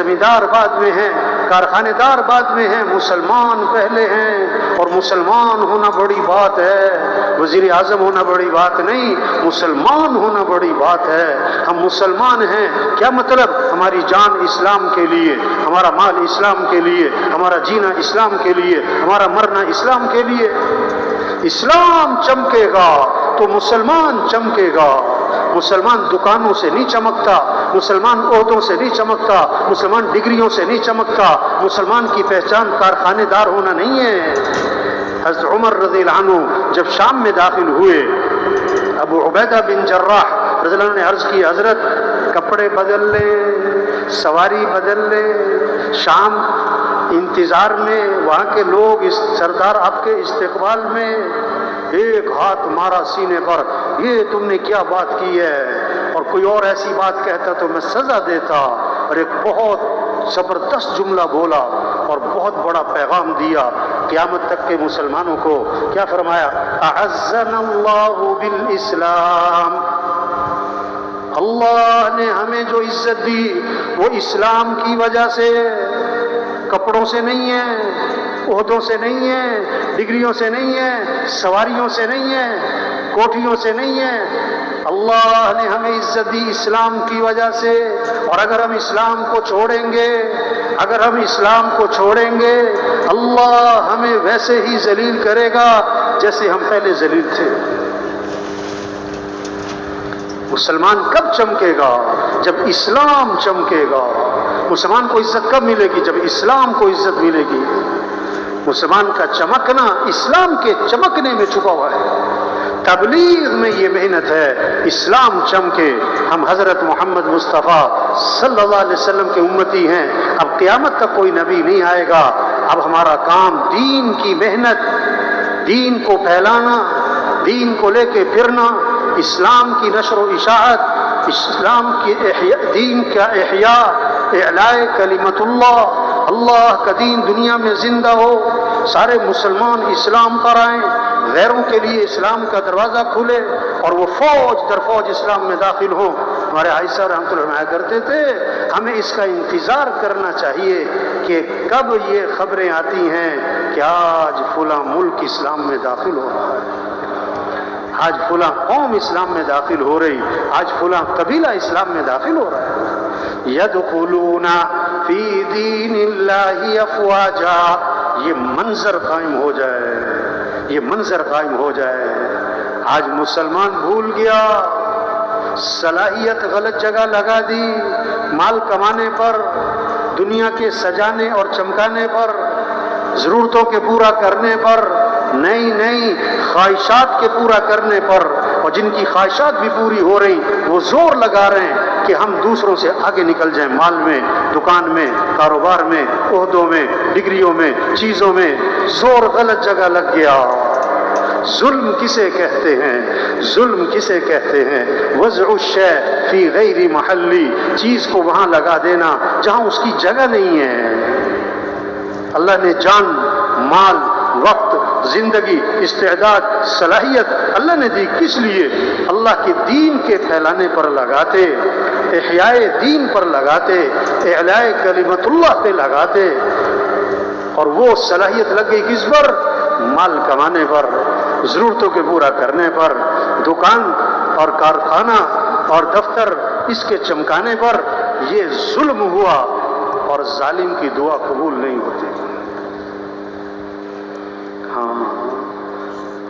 زمیندار بعد میں ہیں، کارخانے دار بعد میں ہیں، مسلمان پہلے ہیں۔ اور مسلمان ہونا بڑی بات ہے، وزیر اعظم ہونا بڑی بات نہیں، مسلمان ہونا بڑی بات ہے۔ ہم مسلمان ہیں، کیا مطلب؟ ہماری جان اسلام کے لیے، ہمارا مال اسلام کے لیے، ہمارا جینا اسلام کے لیے، ہمارا مرنا اسلام کے لیے۔ اسلام چمکے گا تو مسلمان چمکے گا۔ مسلمان دکانوں سے نہیں چمکتا، مسلمان عہدوں سے نہیں چمکتا، مسلمان ڈگریوں سے نہیں چمکتا۔ مسلمان کی پہچان کارخانے دار ہونا نہیں ہے۔ حضرت عمر رضی اللہ عنہ جب شام میں داخل ہوئے، ابو عبیدہ بن جراح رضی اللہ عنہ نے عرض کی، حضرت کپڑے بدل لیں، سواری بدل لیں، شام انتظار میں، وہاں کے لوگ اس سردار آپ کے استقبال میں۔ ایک ہاتھ مارا سینے پر، یہ تم نے کیا بات کی ہے؟ اور کوئی اور ایسی بات کہتا تو میں سزا دیتا۔ اور ایک بہت زبردست جملہ بولا اور بہت بڑا پیغام دیا قیامت تک کے مسلمانوں کو۔ کیا فرمایا؟ اعزنا اللہ بالاسلام، اللہ نے ہمیں جو عزت دی وہ اسلام کی وجہ سے، کپڑوں سے نہیں ہے، عہدوں سے نہیں ہے، ڈگریوں سے نہیں ہے، سواریوں سے نہیں ہے، کوٹھیوں سے نہیں ہے۔ اللہ نے ہمیں عزت دی اسلام کی وجہ سے۔ اور اگر ہم اسلام کو چھوڑیں گے، اگر ہم اسلام کو چھوڑیں گے، اللہ ہمیں ویسے ہی ذلیل کرے گا جیسے ہم پہلے ذلیل تھے۔ مسلمان کب چمکے گا؟ جب اسلام چمکے گا۔ مسلمان کو عزت کب ملے گی؟ جب اسلام کو عزت ملے گی۔ مسلمان کا چمکنا اسلام کے چمکنے میں چھپا ہوا ہے۔ تبلیغ میں یہ محنت ہے، اسلام چمکے۔ ہم حضرت محمد مصطفیٰ صلی اللہ علیہ وسلم کے امتی ہیں۔ اب قیامت تک کوئی نبی نہیں آئے گا۔ اب ہمارا کام دین کی محنت، دین کو پھیلانا، دین کو لے کے پھرنا، اسلام کی نشر و اشاعت، اسلام کی دین کا احیاء، اعلاء کلمت اللہ، اللہ کا دین دنیا میں زندہ ہو، سارے مسلمان اسلام پر آئیں، غیروں کے لیے اسلام کا دروازہ کھلے اور وہ فوج در فوج اسلام میں داخل ہوں۔ ہمارے عائشہ رحمۃ اللہ علیہ کرتے تھے، ہمیں اس کا انتظار کرنا چاہیے کہ کب یہ خبریں آتی ہیں کہ آج فلاں ملک اسلام میں داخل ہو رہا ہے، آج فلاں قوم اسلام میں داخل ہو رہی، آج فلاں قبیلہ اسلام میں داخل ہو رہا ہے۔ یدخلون فی دین اللہ افواجا، یہ منظر قائم ہو جائے، یہ منظر قائم ہو جائے۔ آج مسلمان بھول گیا، صلاحیت غلط جگہ لگا دی، مال کمانے پر، دنیا کے سجانے اور چمکانے پر، ضرورتوں کے پورا کرنے پر، نہیں خواہشات کے پورا کرنے پر۔ اور جن کی خواہشات بھی پوری ہو رہی وہ زور لگا رہے ہیں کہ ہم دوسروں سے آگے نکل جائیں، مال میں، دکان میں، کاروبار میں، عہدوں میں، ڈگریوں میں، چیزوں میں۔ زور غلط جگہ لگ گیا۔ ظلم کسے کہتے ہیں؟ ظلم کسے کہتے ہیں؟ وضع الشیء فی غیر محلی، چیز کو وہاں لگا دینا جہاں اس کی جگہ نہیں ہے۔ اللہ نے جان، مال، وقت، زندگی، استعداد، صلاحیت اللہ نے دی کس لیے؟ اللہ کے دین کے پھیلانے پر لگاتے، احیاء دین پر لگاتے، اعلاء کلمت اللہ پہ لگاتے۔ اور وہ صلاحیت لگ گئی کس پر؟ مال کمانے پر، ضرورتوں کے پورا کرنے پر، دکان اور کارخانہ اور دفتر اس کے چمکانے پر۔ یہ ظلم ہوا اور ظالم کی دعا قبول نہیں ہوتی۔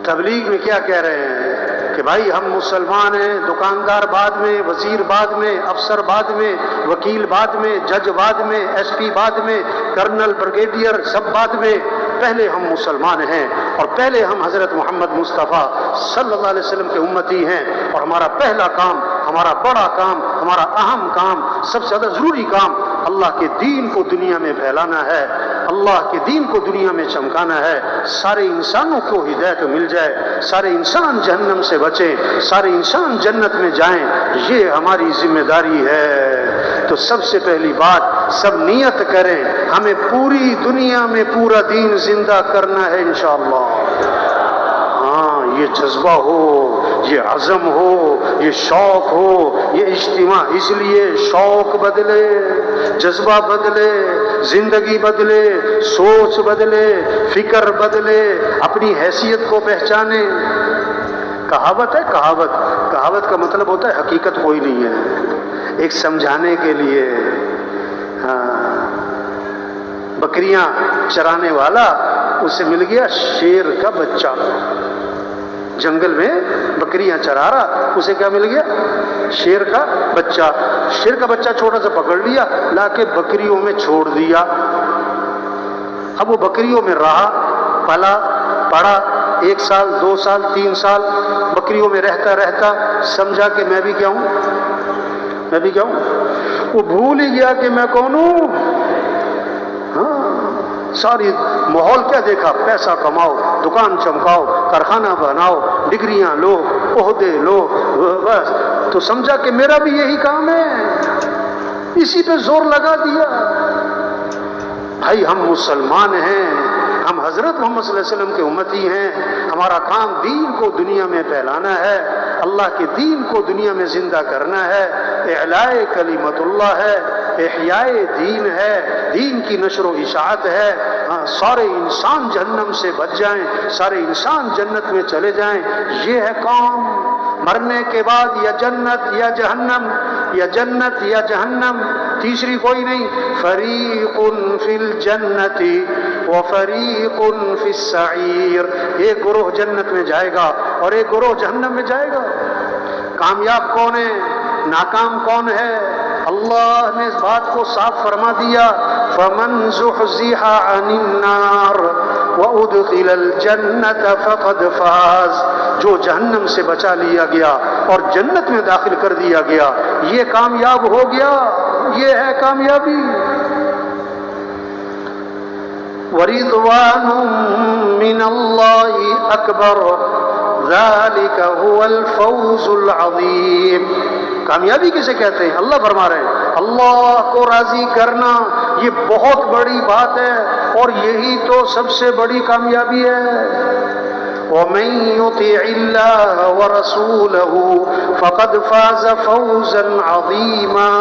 تبلیغ میں کیا کہہ رہے ہیں کہ بھائی ہم مسلمان ہیں، دکاندار بعد میں، وزیر بعد میں، افسر بعد میں، وکیل بعد میں، جج بعد میں، ایس پی بعد میں، کرنل، بریگیڈیئر سب بعد میں، پہلے ہم مسلمان ہیں اور پہلے ہم حضرت محمد مصطفیٰ صلی اللہ علیہ وسلم کے امتی ہیں۔ اور ہمارا پہلا کام، ہمارا بڑا کام، ہمارا اہم کام، سب سے زیادہ ضروری کام اللہ کے دین کو دنیا میں پھیلانا ہے، اللہ کے دین کو دنیا میں چمکانا ہے، سارے انسانوں کو ہدایت مل جائے، سارے انسان جہنم سے بچیں، سارے انسان جنت میں جائیں، یہ ہماری ذمہ داری ہے۔ تو سب سے پہلی بات، سب نیت کریں ہمیں پوری دنیا میں پورا دین زندہ کرنا ہے انشاءاللہ۔ ہاں، یہ جذبہ ہو، یہ عزم ہو، یہ شوق ہو، یہ اجتماع. اس لیے شوق بدلے، جذبہ بدلے، زندگی بدلے، سوچ بدلے، فکر بدلے، اپنی حیثیت کو پہچانے. کہاوت ہے، کہاوت کا مطلب ہوتا ہے حقیقت کوئی نہیں ہے، ایک سمجھانے کے لیے. بکریاں چرانے والا، اسے مل گیا شیر کا بچہ، جنگل میں بکریاں چرا رہا، اسے کیا مل گیا؟ شیر کا بچہ. شیر کا بچہ چھوٹا سا پکڑ لیا، لا کے بکریوں میں چھوڑ دیا. اب وہ بکریوں میں رہا، پلا پڑا، 1 سال 2 سال 3 سال بکریوں میں رہتا رہتا سمجھا کہ میں بھی کیا ہوں. وہ بھول ہی گیا کہ میں کون ہوں. ساری ماحول کیا دیکھا؟ پیسہ کماؤ، دکان چمکاؤ، کارخانہ بناؤ، ڈگریاں لو، عہدے لو، بس. تو سمجھا کہ میرا بھی یہی کام ہے، اسی پہ زور لگا دیا. بھائی ہم مسلمان ہیں، ہم حضرت محمد صلی اللہ علیہ وسلم کے امتی ہیں. ہمارا کام دین کو دنیا میں پھیلانا ہے، اللہ کے دین کو دنیا میں زندہ کرنا ہے. اعلاء کلمت اللہ ہے، احیاء دین ہے، دین کی نشر و اشاعت ہے. سارے انسان جہنم سے بچ جائیں، سارے انسان جنت میں چلے جائیں، یہ ہے کام. مرنے کے بعد یا جنت یا جہنم، یا جنت یا جہنم، تیسری کوئی نہیں. فریق فی الجنت وفریق فی السعیر. ایک گروہ جنت میں جائے گا اور ایک گروہ جہنم میں جائے گا. کامیاب کون ہے؟ ناکام کون ہے؟ اللہ نے اس بات کو صاف فرما دیا، فمن زحزح عن النار وادخل الجنت فقد فاز. جو جہنم سے بچا لیا گیا اور جنت میں داخل کر دیا گیا، یہ کامیاب ہو گیا. یہ ہے کامیابی. ورضوان من اللہ اکبر ذلک هو الفوز العظیم. کامیابی کسے کہتے ہیں؟ اللہ فرما رہے ہیں اللہ کو راضی کرنا یہ بہت بڑی بات ہے، اور یہی تو سب سے بڑی کامیابی ہے. وَمَن يُطِعِ اللَّهَ وَرَسُولَهُ فَقَدْ فَازَ فَوْزًا عَظِيمًا.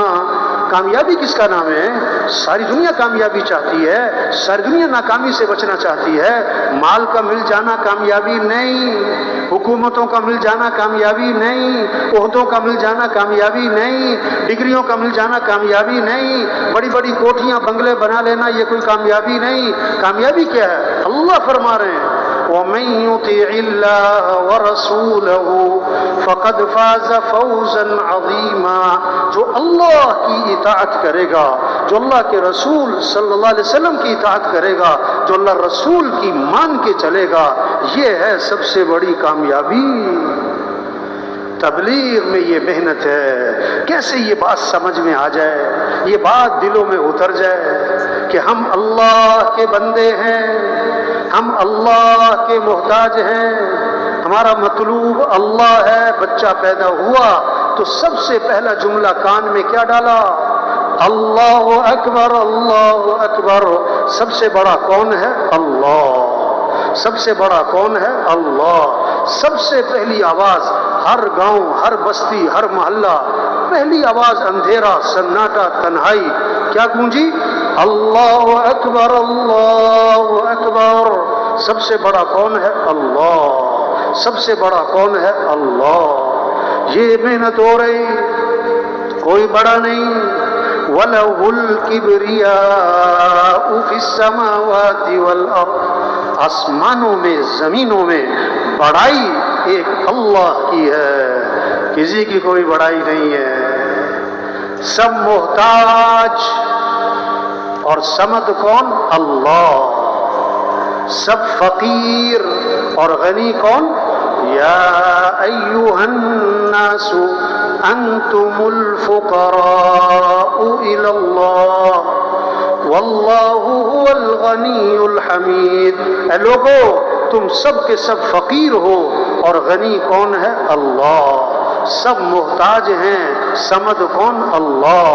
کامیابی کس کا نام ہے؟ ساری دنیا کامیابی چاہتی ہے، ساری دنیا ناکامی سے بچنا چاہتی ہے. مال کا مل جانا کامیابی نہیں، حکومتوں کا مل جانا کامیابی نہیں، عہدوں کا مل جانا کامیابی نہیں، ڈگریوں کا مل جانا کامیابی نہیں، بڑی بڑی کوٹھیاں بنگلے بنا لینا یہ کوئی کامیابی نہیں. کامیابی کیا ہے؟ اللہ فرما رہے ہیں وَمَن يُطِعِ اللَّهَ وَرَسُولَهُ فَقَدْ فَازَ فَوْزًا عَظِيمًا. جو اللہ کی اطاعت کرے گا، جو اللہ کے رسول صلی اللہ علیہ وسلم کی اطاعت کرے گا، جو اللہ رسول کی مان کے چلے گا، یہ ہے سب سے بڑی کامیابی. تبلیغ میں یہ محنت ہے. کیسے یہ بات سمجھ میں آ جائے، یہ بات دلوں میں اتر جائے کہ ہم اللہ کے بندے ہیں، ہم اللہ کے محتاج ہیں، ہمارا مطلوب اللہ ہے. بچہ پیدا ہوا تو سب سے پہلا جملہ کان میں کیا ڈالا؟ اللہ اکبر، اللہ اکبر. سب سے بڑا کون ہے؟ اللہ. سب سے بڑا کون ہے؟ اللہ. سب سے پہلی آواز ہر گاؤں، ہر بستی، ہر محلہ، پہلی آواز اندھیرا، سناٹا، تنہائی، کیا گونجی؟ اللہ اکبر، اللہ اکبر. سب سے بڑا کون ہے؟ اللہ. سب سے بڑا کون ہے؟ اللہ. یہ محنت ہو رہی، کوئی بڑا نہیں. وَلَهُ الْكِبْرِيَاءُ فِي السَّمَاوَاتِ وَالْأَرْضِ. آسمانوں میں، زمینوں میں بڑائی ایک اللہ کی ہے، کسی کی کوئی بڑائی نہیں ہے. سب محتاج، اور صمد کون؟ اللہ. سب فقیر اور غنی کون؟ یا ایھا الناس انتم الفقراء الی اللہ واللہ هو الغنی الحمید. اے لوگو تم سب کے سب فقیر ہو، اور غنی کون ہے؟ اللہ. سب محتاج ہیں، صمد کون؟ اللہ.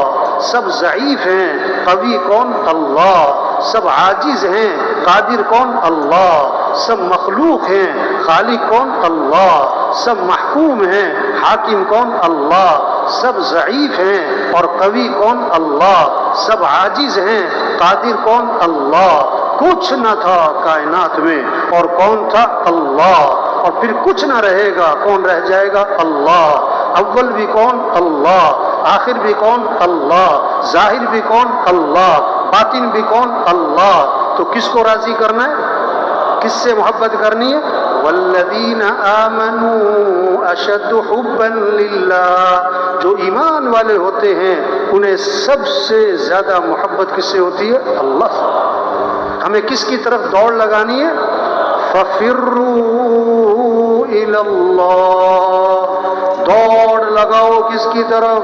سب ضعیف ہیں، قوی کون؟ اللہ. سب عاجز ہیں، قادر کون؟ اللہ۔ سب مخلوق ہیں، خالق کون؟ اللہ۔ سب محکوم ہیں، حاکم کون؟ اللہ۔ سب ضعیف ہیں اور قوی کون؟ اللہ۔ سب عاجز ہیں، قادر کون؟ اللہ۔ کچھ نہ تھا کائنات میں اور کون تھا؟ اللہ۔ اور پھر کچھ نہ رہے گا، کون رہ جائے گا؟ اللہ۔ اول بھی کون؟ اللہ۔ آخر بھی کون؟ اللہ۔ ظاہر بھی کون؟ اللہ۔ باطن بھی کون؟ اللہ۔ تو کس کو راضی کرنا ہے؟ کس سے محبت کرنی ہے؟ والذین آمنوا اشد حبا للہ، جو ایمان والے ہوتے ہیں انہیں سب سے زیادہ محبت کس سے ہوتی ہے؟ اللہ سے۔ ہمیں کس کی طرف دوڑ لگانی ہے؟ فَفِرُّوا إِلَى اللَّهِ، دوڑ لگاؤ کس کی طرف؟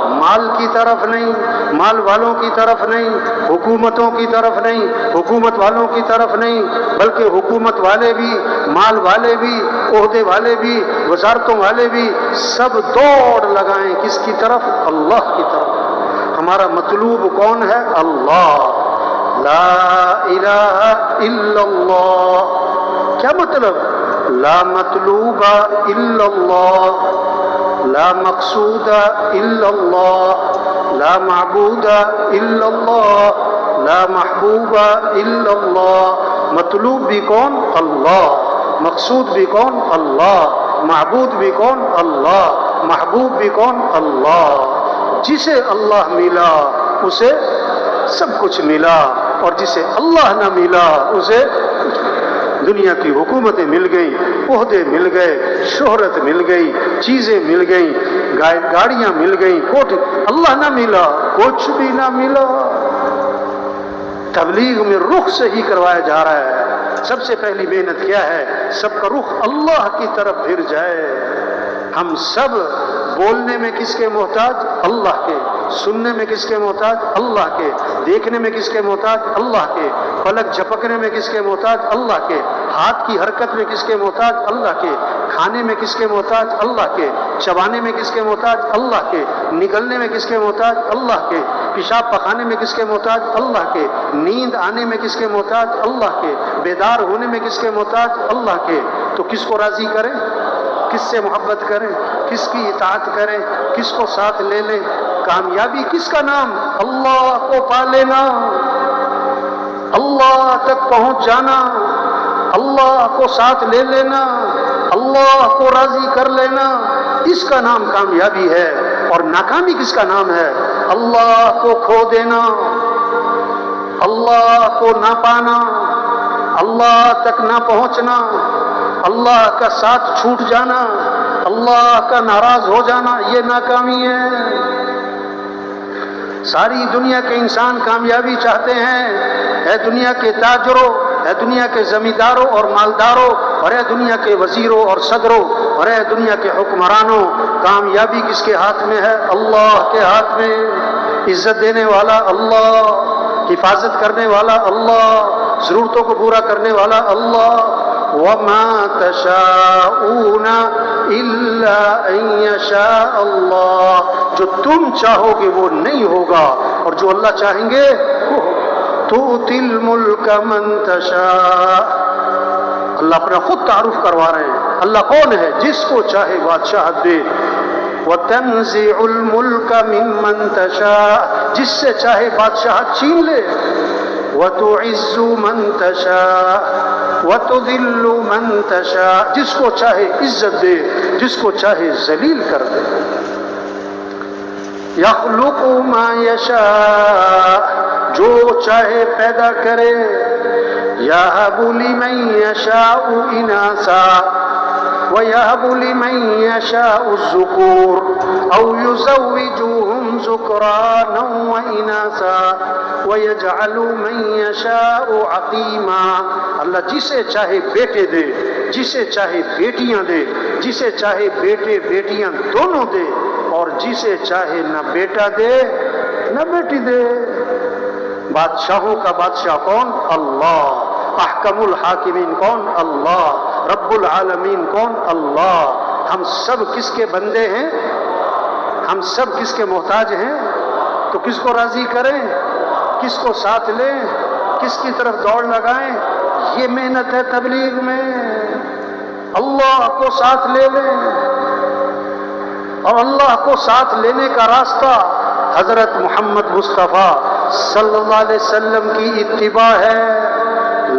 مال کی طرف نہیں، مال والوں کی طرف نہیں، حکومتوں کی طرف نہیں، حکومت والوں کی طرف نہیں، بلکہ حکومت والے بھی، مال والے بھی، عہدے والے بھی، وزارتوں والے بھی، سب دوڑ لگائیں کس کی طرف؟ اللہ کی طرف۔ ہمارا مطلوب کون ہے؟ اللہ۔ لا الہ الا اللہ۔ کیا مطلب؟ لا مطلوب الا اللہ، لا مقصود الا اللہ، لا معبود الا اللہ، لا محبوب الا اللہ۔ مطلوب بھی کون؟ اللہ۔ مقصود بھی کون؟ اللہ۔ معبود بھی کون؟ اللہ۔ محبوب بھی کون؟ اللہ۔ جسے اللہ ملا اسے سب کچھ ملا، اور جسے اللہ نہ ملا اسے دنیا کی حکومتیں مل گئیں، عہدے مل گئے، شہرت مل گئی، چیزیں مل گئیں، گاڑیاں مل گئیں، کوٹ، اللہ نہ ملا کچھ بھی نہ ملا۔ تبلیغ میں رخ سے ہی کروایا جا رہا ہے۔ سب سے پہلی محنت کیا ہے؟ سب کا رخ اللہ کی طرف پھر جائے۔ ہم سب بولنے میں کس کے محتاج؟ اللہ کے۔ سننے میں کس کے محتاج؟ اللہ کے۔ دیکھنے میں کس کے محتاج؟ اللہ کے۔ پلک جھپکنے میں کس کے محتاج؟ اللہ کے۔ ہاتھ کی حرکت میں کس کے محتاج؟ اللہ کے۔ کھانے میں کس کے محتاج؟ اللہ کے۔ چبانے میں کس کے محتاج؟ اللہ کے۔ نگلنے میں کس کے محتاج؟ اللہ کے۔ پیشاب پخانے میں کس کے محتاج؟ اللہ کے۔ نیند آنے میں کس کے محتاج؟ اللہ کے۔ بیدار ہونے میں کس کے محتاج؟ اللہ کے۔ تو کس کو راضی کریں؟ کس سے محبت کریں؟ کس کی اطاعت کریں؟ کس کو ساتھ لے لیں؟ کامیابی کس کا نام؟ اللہ کو پا لینا، اللہ تک پہنچ جانا، اللہ کو ساتھ لے لینا، اللہ کو راضی کر لینا، اس کا نام کامیابی ہے۔ اور ناکامی کس کا نام ہے؟ اللہ کو کھو دینا، اللہ کو نہ پانا، اللہ تک نہ پہنچنا، اللہ کا ساتھ چھوٹ جانا، اللہ کا ناراض ہو جانا، یہ ناکامی ہے۔ ساری دنیا کے انسان کامیابی چاہتے ہیں، اے دنیا کے تاجروں، اے دنیا کے زمینداروں اور مالداروں، اور اے دنیا کے وزیروں اور صدروں، اور اے دنیا کے حکمرانوں، کامیابی کس کے ہاتھ میں ہے؟ اللہ کے ہاتھ میں۔ عزت دینے والا اللہ، حفاظت کرنے والا اللہ، ضرورتوں کو پورا کرنے والا اللہ۔ وَمَا تَشَاءُونَ إِلَّا أَن يَشَاءَ اللَّهُ، جو تم چاہو گے وہ نہیں ہوگا، اور جو اللہ چاہیں گے وہ تُؤْتِي الْمُلْكَ مَن تَشَاءُ۔ اللہ اپنا خود تعارف کروا رہے ہیں، اللہ کون ہے؟ جس کو چاہے بادشاہت دے۔ وَتَنزِعُ الْمُلْكَ مِمَّن تَشَاءُ، جس سے چاہے بادشاہت چھین لے۔ وَتُعِزُّ مَن تَشَاءُ وَتُذِلُّ مَن تَشَاءُ، جس کو چاہے عزت دے، جس کو چاہے ذلیل کر دے۔ يَخْلُقُ مَا يَشَاءُ، جو چاہے پیدا کرے۔ يَهَبُ لِمَن يَشَاءُ إِنَاثًا وَيَهَبُ لِمَن يَشَاءُ الذُّكُورَ أَوْ يُزَوِّجُهُمْ ذُكْرَانًا وَإِنَاثًا وَيَجْعَلُ مَن يَشَاءُ عَقِيمًا، اللہ جسے چاہے بیٹے دے، جسے چاہے بیٹیاں دے، جسے چاہے بیٹے بیٹیاں دونوں دے، اور جسے چاہے نہ بیٹا دے نہ بیٹی دے۔ بادشاہوں کا بادشاہ کون؟ اللہ۔ احکم الحاکمین کون؟ اللہ۔ رب العالمین کون؟ اللہ۔ ہم سب کس کے بندے ہیں؟ ہم سب کس کے محتاج ہیں؟ تو کس کو راضی کریں؟ کس کو ساتھ لیں؟ کس کی طرف دوڑ لگائیں؟ یہ محنت ہے تبلیغ میں، اللہ کو ساتھ لے لیں، اور اللہ کو ساتھ لینے کا راستہ حضرت محمد مصطفیٰ صلی اللہ علیہ وسلم کی اتباع ہے۔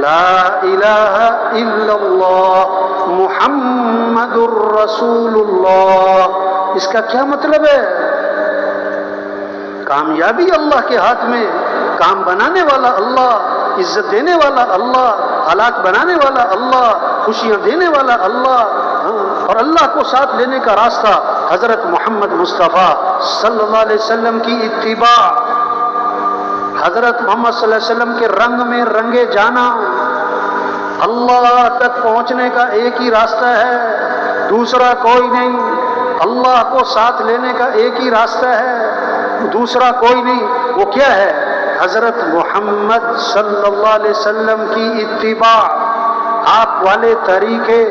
لا الہ الا اللہ محمد الرسول اللہ، اس کا کیا مطلب ہے؟ کامیابی اللہ کے ہاتھ میں، کام بنانے والا اللہ، عزت دینے والا اللہ، حالات بنانے والا اللہ، خوشیاں دینے والا اللہ، اور اللہ کو ساتھ لینے کا راستہ حضرت محمد مصطفیٰ صلی اللہ علیہ وسلم کی اتباع، حضرت محمد صلی اللہ علیہ وسلم کے رنگ میں رنگے جانا۔ اللہ تک پہنچنے کا ایک ہی راستہ ہے، دوسرا کوئی نہیں۔ اللہ کو ساتھ لینے کا ایک ہی راستہ ہے، دوسرا کوئی نہیں۔ وہ کیا ہے؟ حضرت محمد صلی اللہ علیہ وسلم کی اتباع، آپ والے طریقے،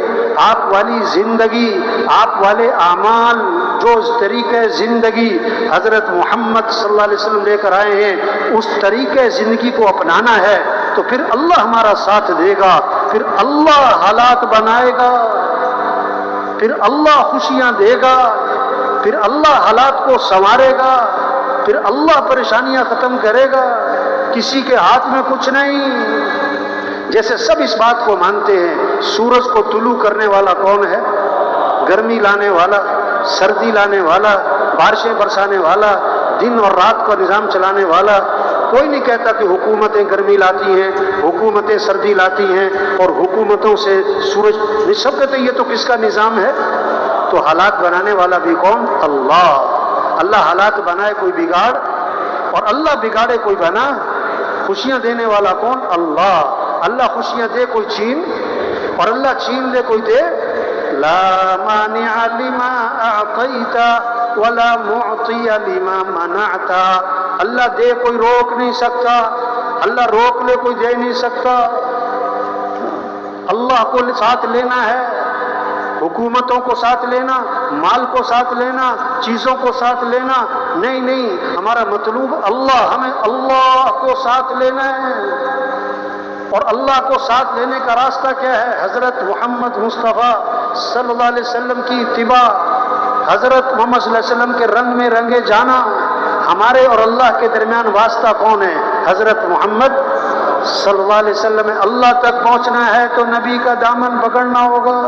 آپ والی زندگی، آپ والے اعمال، جو طریقے زندگی حضرت محمد صلی اللہ علیہ وسلم لے کر آئے ہیں، اس طریقے زندگی کو اپنانا ہے، تو پھر اللہ ہمارا ساتھ دے گا، پھر اللہ حالات بنائے گا، پھر اللہ خوشیاں دے گا، پھر اللہ حالات کو سنوارے گا، پھر اللہ پریشانیاں ختم کرے گا۔ کسی کے ہاتھ میں کچھ نہیں۔ جیسے سب اس بات کو مانتے ہیں، سورج کو طلوع کرنے والا کون ہے؟ گرمی لانے والا، سردی لانے والا، بارشیں برسانے والا، دن اور رات کا نظام چلانے والا۔ کوئی نہیں کہتا کہ حکومتیں گرمی لاتی ہیں، حکومتیں سردی لاتی ہیں، اور حکومتوں سے سورج، سب کہتے ہیں یہ تو کس کا نظام ہے؟ تو حالات بنانے والا بھی کون؟ اللہ۔ اللہ حالات بنائے کوئی بگاڑ، اور اللہ بگاڑے کوئی بنا۔ خوشیاں دینے والا کون؟ اللہ۔ اللہ خوشیاں دے کوئی چھین، اور اللہ چھین لے کوئی دے۔ لا مانع لما اعطیت ولا معطی لما منعت۔ اللہ دے کوئی روک نہیں سکتا، اللہ روک لے کوئی دے نہیں سکتا۔ اللہ کو ساتھ لینا ہے، حکومتوں کو ساتھ لینا، مال کو ساتھ لینا، چیزوں کو ساتھ لینا نہیں، نہیں۔ ہمارا مطلوب اللہ، ہمیں اللہ کو ساتھ لینا ہے، اور اللہ کو ساتھ لینے کا راستہ کیا ہے؟ حضرت محمد مصطفیٰ صلی اللہ علیہ وسلم کی اتباع، حضرت محمد صلی اللہ علیہ وسلم کے رنگ میں رنگے جانا۔ ہمارے اور اللہ کے درمیان واسطہ کون ہے؟ حضرت محمد صلی اللہ علیہ وسلم۔ اللہ تک پہنچنا ہے تو نبی کا دامن پکڑنا ہوگا۔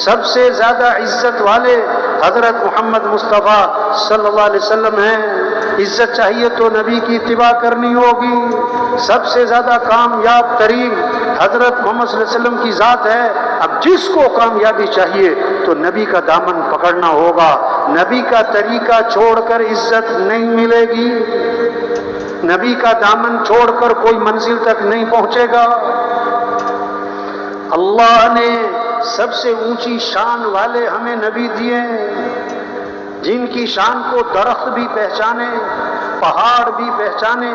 سب سے زیادہ عزت والے حضرت محمد مصطفیٰ صلی اللہ علیہ وسلم ہیں۔ عزت چاہیے تو نبی کی اتباع کرنی ہوگی۔ سب سے زیادہ کامیاب ترین حضرت محمد صلی اللہ علیہ وسلم کی ذات ہے۔ اب جس کو کامیابی چاہیے تو نبی کا دامن پکڑنا ہوگا۔ نبی کا طریقہ چھوڑ کر عزت نہیں ملے گی، نبی کا دامن چھوڑ کر کوئی منزل تک نہیں پہنچے گا۔ اللہ نے سب سے اونچی شان والے ہمیں نبی دیے، جن کی شان کو درخت بھی پہچانے، پہاڑ بھی پہچانے۔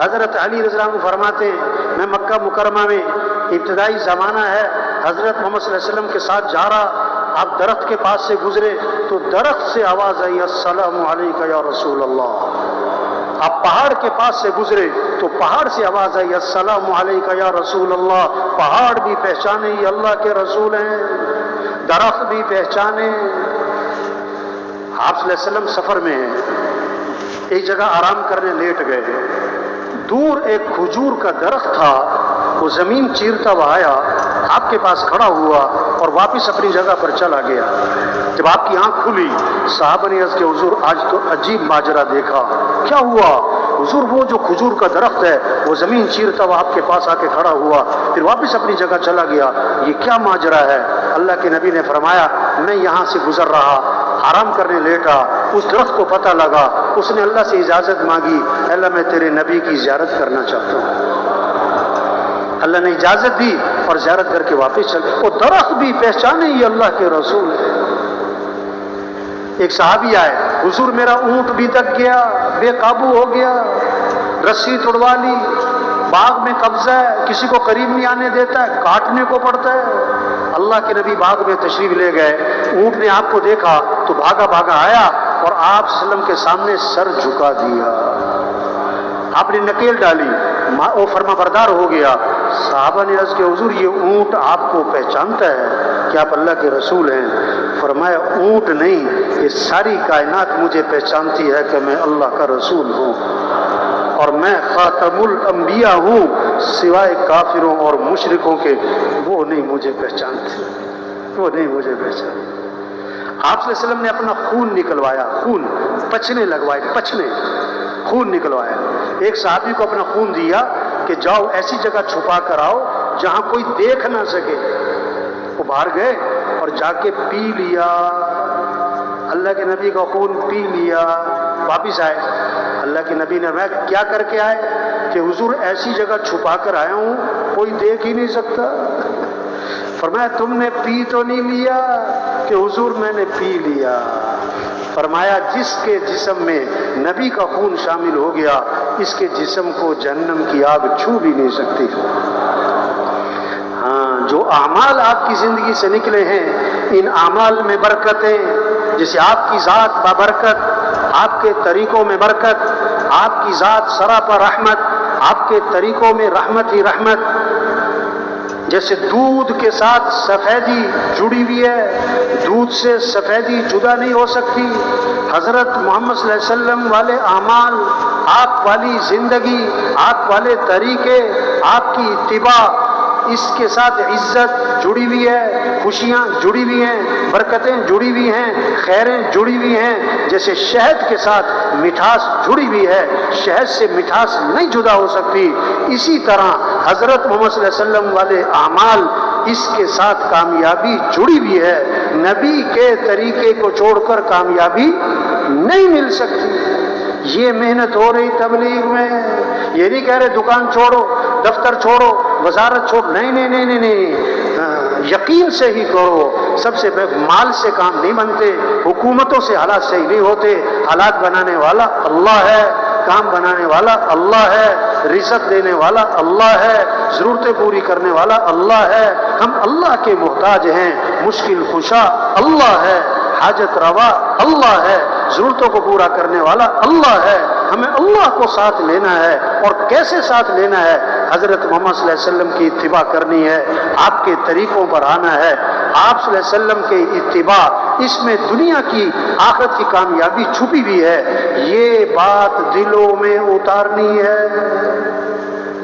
حضرت علی رضی اللہ عنہ فرماتے ہیں، میں مکہ مکرمہ میں ابتدائی زمانہ ہے، حضرت محمد صلی اللہ علیہ وسلم کے ساتھ جا رہا، آپ درخت کے پاس سے گزرے تو درخت سے آواز آئی، السلام علیکم یا رسول اللہ۔ آپ پہاڑ کے پاس سے گزرے تو پہاڑ سے آواز آئی، السلام علیکم یا رسول اللہ۔ پہاڑ بھی پہچانے یہ اللہ کے رسول ہیں، درخت بھی پہچانے۔ آپ صلی اللہ علیہ وسلم سفر میں ہیں، ایک جگہ آرام کرنے لیٹ گئے، دور ایک کھجور کا درخت تھا، وہ زمین چیرتا ہوا آیا، آپ کے پاس کھڑا ہوا اور واپس اپنی جگہ پر چلا گیا۔ جب آپ کی آنکھ کھلی، صحابہ نے عرض کیا، حضور آج تو عجیب ماجرا دیکھا۔ کیا ہوا؟ حضور وہ جو کھجور کا درخت ہے وہ زمین چیرتا ہوا آپ کے پاس آ کے کھڑا ہوا، پھر واپس اپنی جگہ چلا گیا، یہ کیا ماجرا ہے؟ اللہ کے نبی نے فرمایا، میں یہاں سے گزر رہا، آرام کرنے لیٹا، اس درخت کو پتہ لگا، اس نے اللہ سے اجازت مانگی، اللہ میں تیرے نبی کی زیارت کرنا چاہتا ہوں۔ اللہ نے اجازت دی اور زیارت کر کے واپس چل۔ وہ درخت بھی پہچانے یہ اللہ کے رسول ہے۔ ایک صحابی آئے، حضور میرا اونٹ بھی دک گیا، بے قابو ہو گیا، رسی توڑوا لی، باغ میں قبضہ ہے، کسی کو قریب نہیں آنے دیتا ہے، کاٹنے کو پڑتا ہے۔ اللہ کے نبی باغ میں تشریف لے گئے، اونٹ نے آپ کو دیکھا تو بھاگا بھاگا آیا اور آپ صلی اللہ علیہ وسلم کے سامنے سر جھکا دیا۔ آپ نے نکیل ڈالی، وہ فرما بردار ہو گیا۔ صحابہ نے عرض کیا حضور یہ اونٹ آپ کو پہچانتا ہے کہ آپ اللہ کے رسول ہیں؟ فرمایا اونٹ نہیں، یہ ساری کائنات مجھے پہچانتی ہے کہ میں اللہ کا رسول ہوں اور میں خاتم الانبیاء ہوں، سوائے کافروں اور مشرکوں کے وہ نہیں مجھے پہچانتے، وہ نہیں مجھے پہچانتے۔ آپ صلی اللہ علیہ وسلم نے اپنا خون نکلوایا، خون پچنے لگوائے، پچنے خون نکلوایا۔ ایک صحابی کو اپنا خون دیا کہ جاؤ ایسی جگہ چھپا کر آؤ جہاں کوئی دیکھ نہ سکے۔ وہ باہر گئے اور جا کے پی لیا، اللہ کے نبی کا خون پی لیا، واپس آئے۔ اللہ کے نبی نے میں کیا کر کے آئے کہ حضور ایسی جگہ چھپا کر آیا ہوں کوئی دیکھ ہی نہیں سکتا۔ فرمایا تم نے پی تو نہیں لیا؟ کہ حضور میں نے پی لیا۔ فرمایا جس کے جسم میں نبی کا خون شامل ہو گیا اس کے جسم کو جہنم کی آگ چھو بھی نہیں سکتی۔ ہاں، جو اعمال آپ کی زندگی سے نکلے ہیں ان اعمال میں برکتیں، جیسے آپ کی ذات بابرکت، آپ کے طریقوں میں برکت، آپ کی ذات سراپا رحمت، آپ کے طریقوں میں رحمت ہی رحمت۔ جیسے دودھ کے ساتھ سفیدی جڑی ہوئی ہے، دودھ سے سفیدی جدا نہیں ہو سکتی، حضرت محمد صلی اللہ علیہ وسلم والے اعمال، آپ والی زندگی، آپ والے طریقے، آپ کی اتباع، اس کے ساتھ عزت جڑی ہوئی ہے، خوشیاں جڑی ہوئی ہیں، برکتیں جڑی ہوئی ہیں، خیریں جڑی ہوئی ہیں۔ جیسے شہد کے ساتھ مٹھاس جڑی ہوئی ہے، شہد سے مٹھاس نہیں جدا ہو سکتی، اسی طرح حضرت محمد صلی اللہ علیہ وسلم والے اعمال اس کے ساتھ کامیابی جڑی ہوئی ہے۔ نبی کے طریقے کو چھوڑ کر کامیابی نہیں مل سکتی۔ یہ محنت ہو رہی تبلیغ میں، یہ نہیں کہہ رہے دکان چھوڑو، دفتر چھوڑو، وزارت چھوڑو، نہیں نہیں نہیں نہیں نہیں، یقین سے ہی کرو۔ سب سے مال سے کام نہیں بنتے، حکومتوں سے حالات صحیح نہیں ہوتے، حالات بنانے والا اللہ ہے، کام بنانے والا اللہ ہے، رزق دینے والا اللہ ہے، ضرورتیں پوری کرنے والا اللہ ہے۔ ہم اللہ کے محتاج ہیں، مشکل کشا اللہ ہے، حاجت روا اللہ ہے، ضرورتوں کو پورا کرنے والا اللہ ہے۔ ہمیں اللہ کو ساتھ لینا ہے، اور کیسے ساتھ لینا ہے؟ حضرت محمد صلی اللہ علیہ وسلم کی اتباع کرنی ہے، آپ کے طریقوں پر آنا ہے، آپ صلی اللہ علیہ وسلم کے اتباع، اس میں دنیا کی آخرت کی کامیابی چھپی ہوئی ہے، یہ بات دلوں میں اتارنی ہے۔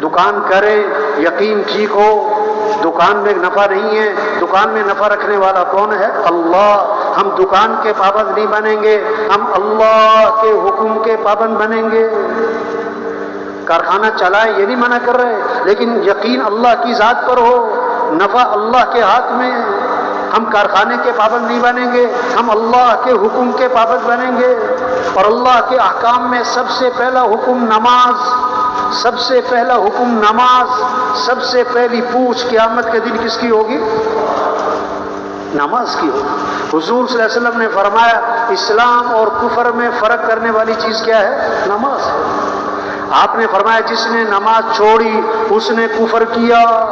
دکان کریں، یقین ٹھیک ہو، دکان میں نفع نہیں ہے، دکان میں نفع رکھنے والا کون ہے؟ اللہ۔ ہم دکان کے پابند نہیں بنیں گے، ہم اللہ کے حکم کے پابند بنیں گے۔ کارخانہ چلائیں یہ نہیں منع کر رہے، لیکن یقین اللہ کی ذات پر ہو، نفع اللہ کے ہاتھ میں۔ ہم کارخانے کے پابند نہیں بنیں گے، ہم اللہ کے حکم کے پابند بنیں گے۔ اور اللہ کے احکام میں سب سے پہلا حکم نماز، سب سے پہلا حکم نماز، سب سے پہلی پوچھ قیامت کے دن کس کی ہوگی؟ نماز کی ہوگی۔ حضور صلی اللہ علیہ وسلم نے فرمایا اسلام اور کفر میں فرق کرنے والی چیز کیا ہے؟ نماز ہے۔ آپ نے فرمایا جس نے نماز چھوڑی اس نے کفر کیا،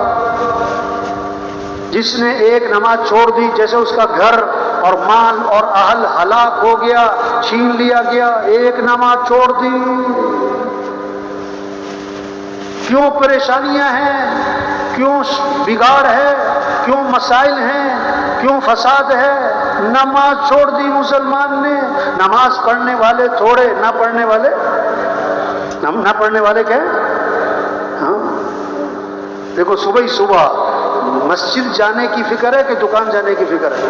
جس نے ایک نماز چھوڑ دی جیسے اس کا گھر اور مال اور اہل ہلاک ہو گیا، چھین لیا گیا، ایک نماز چھوڑ دی۔ کیوں پریشانیاں ہیں، کیوں بگاڑ ہے، کیوں مسائل ہیں، کیوں فساد ہے؟ نماز چھوڑ دی مسلمان نے۔ نماز پڑھنے والے تھوڑے، نہ پڑھنے والے کیا؟ ہاں دیکھو، صبح ہی صبح مسجد جانے کی فکر ہے کہ دکان جانے کی فکر ہے؟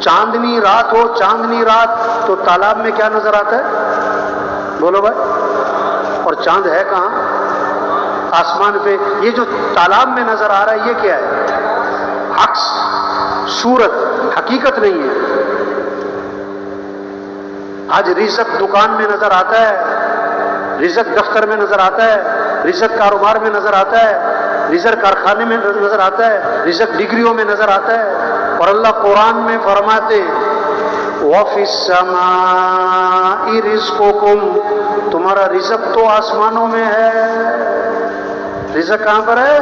چاندنی رات ہو، چاندنی رات تو تالاب میں کیا نظر آتا ہے؟ بولو بھائی۔ اور چاند ہے کہاں؟ آسمان پہ۔ یہ جو تالاب میں نظر آ رہا ہے یہ کیا ہے؟ عکس، صورت، حقیقت نہیں ہے۔ آج رزق دکان میں نظر آتا ہے، رزق دفتر میں نظر آتا ہے، رزق کاروبار میں نظر آتا ہے، رزق کارخانے میں نظر آتا ہے، رزق ڈگریوں میں نظر آتا ہے۔ اور اللہ قرآن میں فرماتے وَفِي السَّمَاءِ رِزْقُكُمْ، تمہارا رزق تو آسمانوں میں ہے۔ رزق کہاں پر ہے؟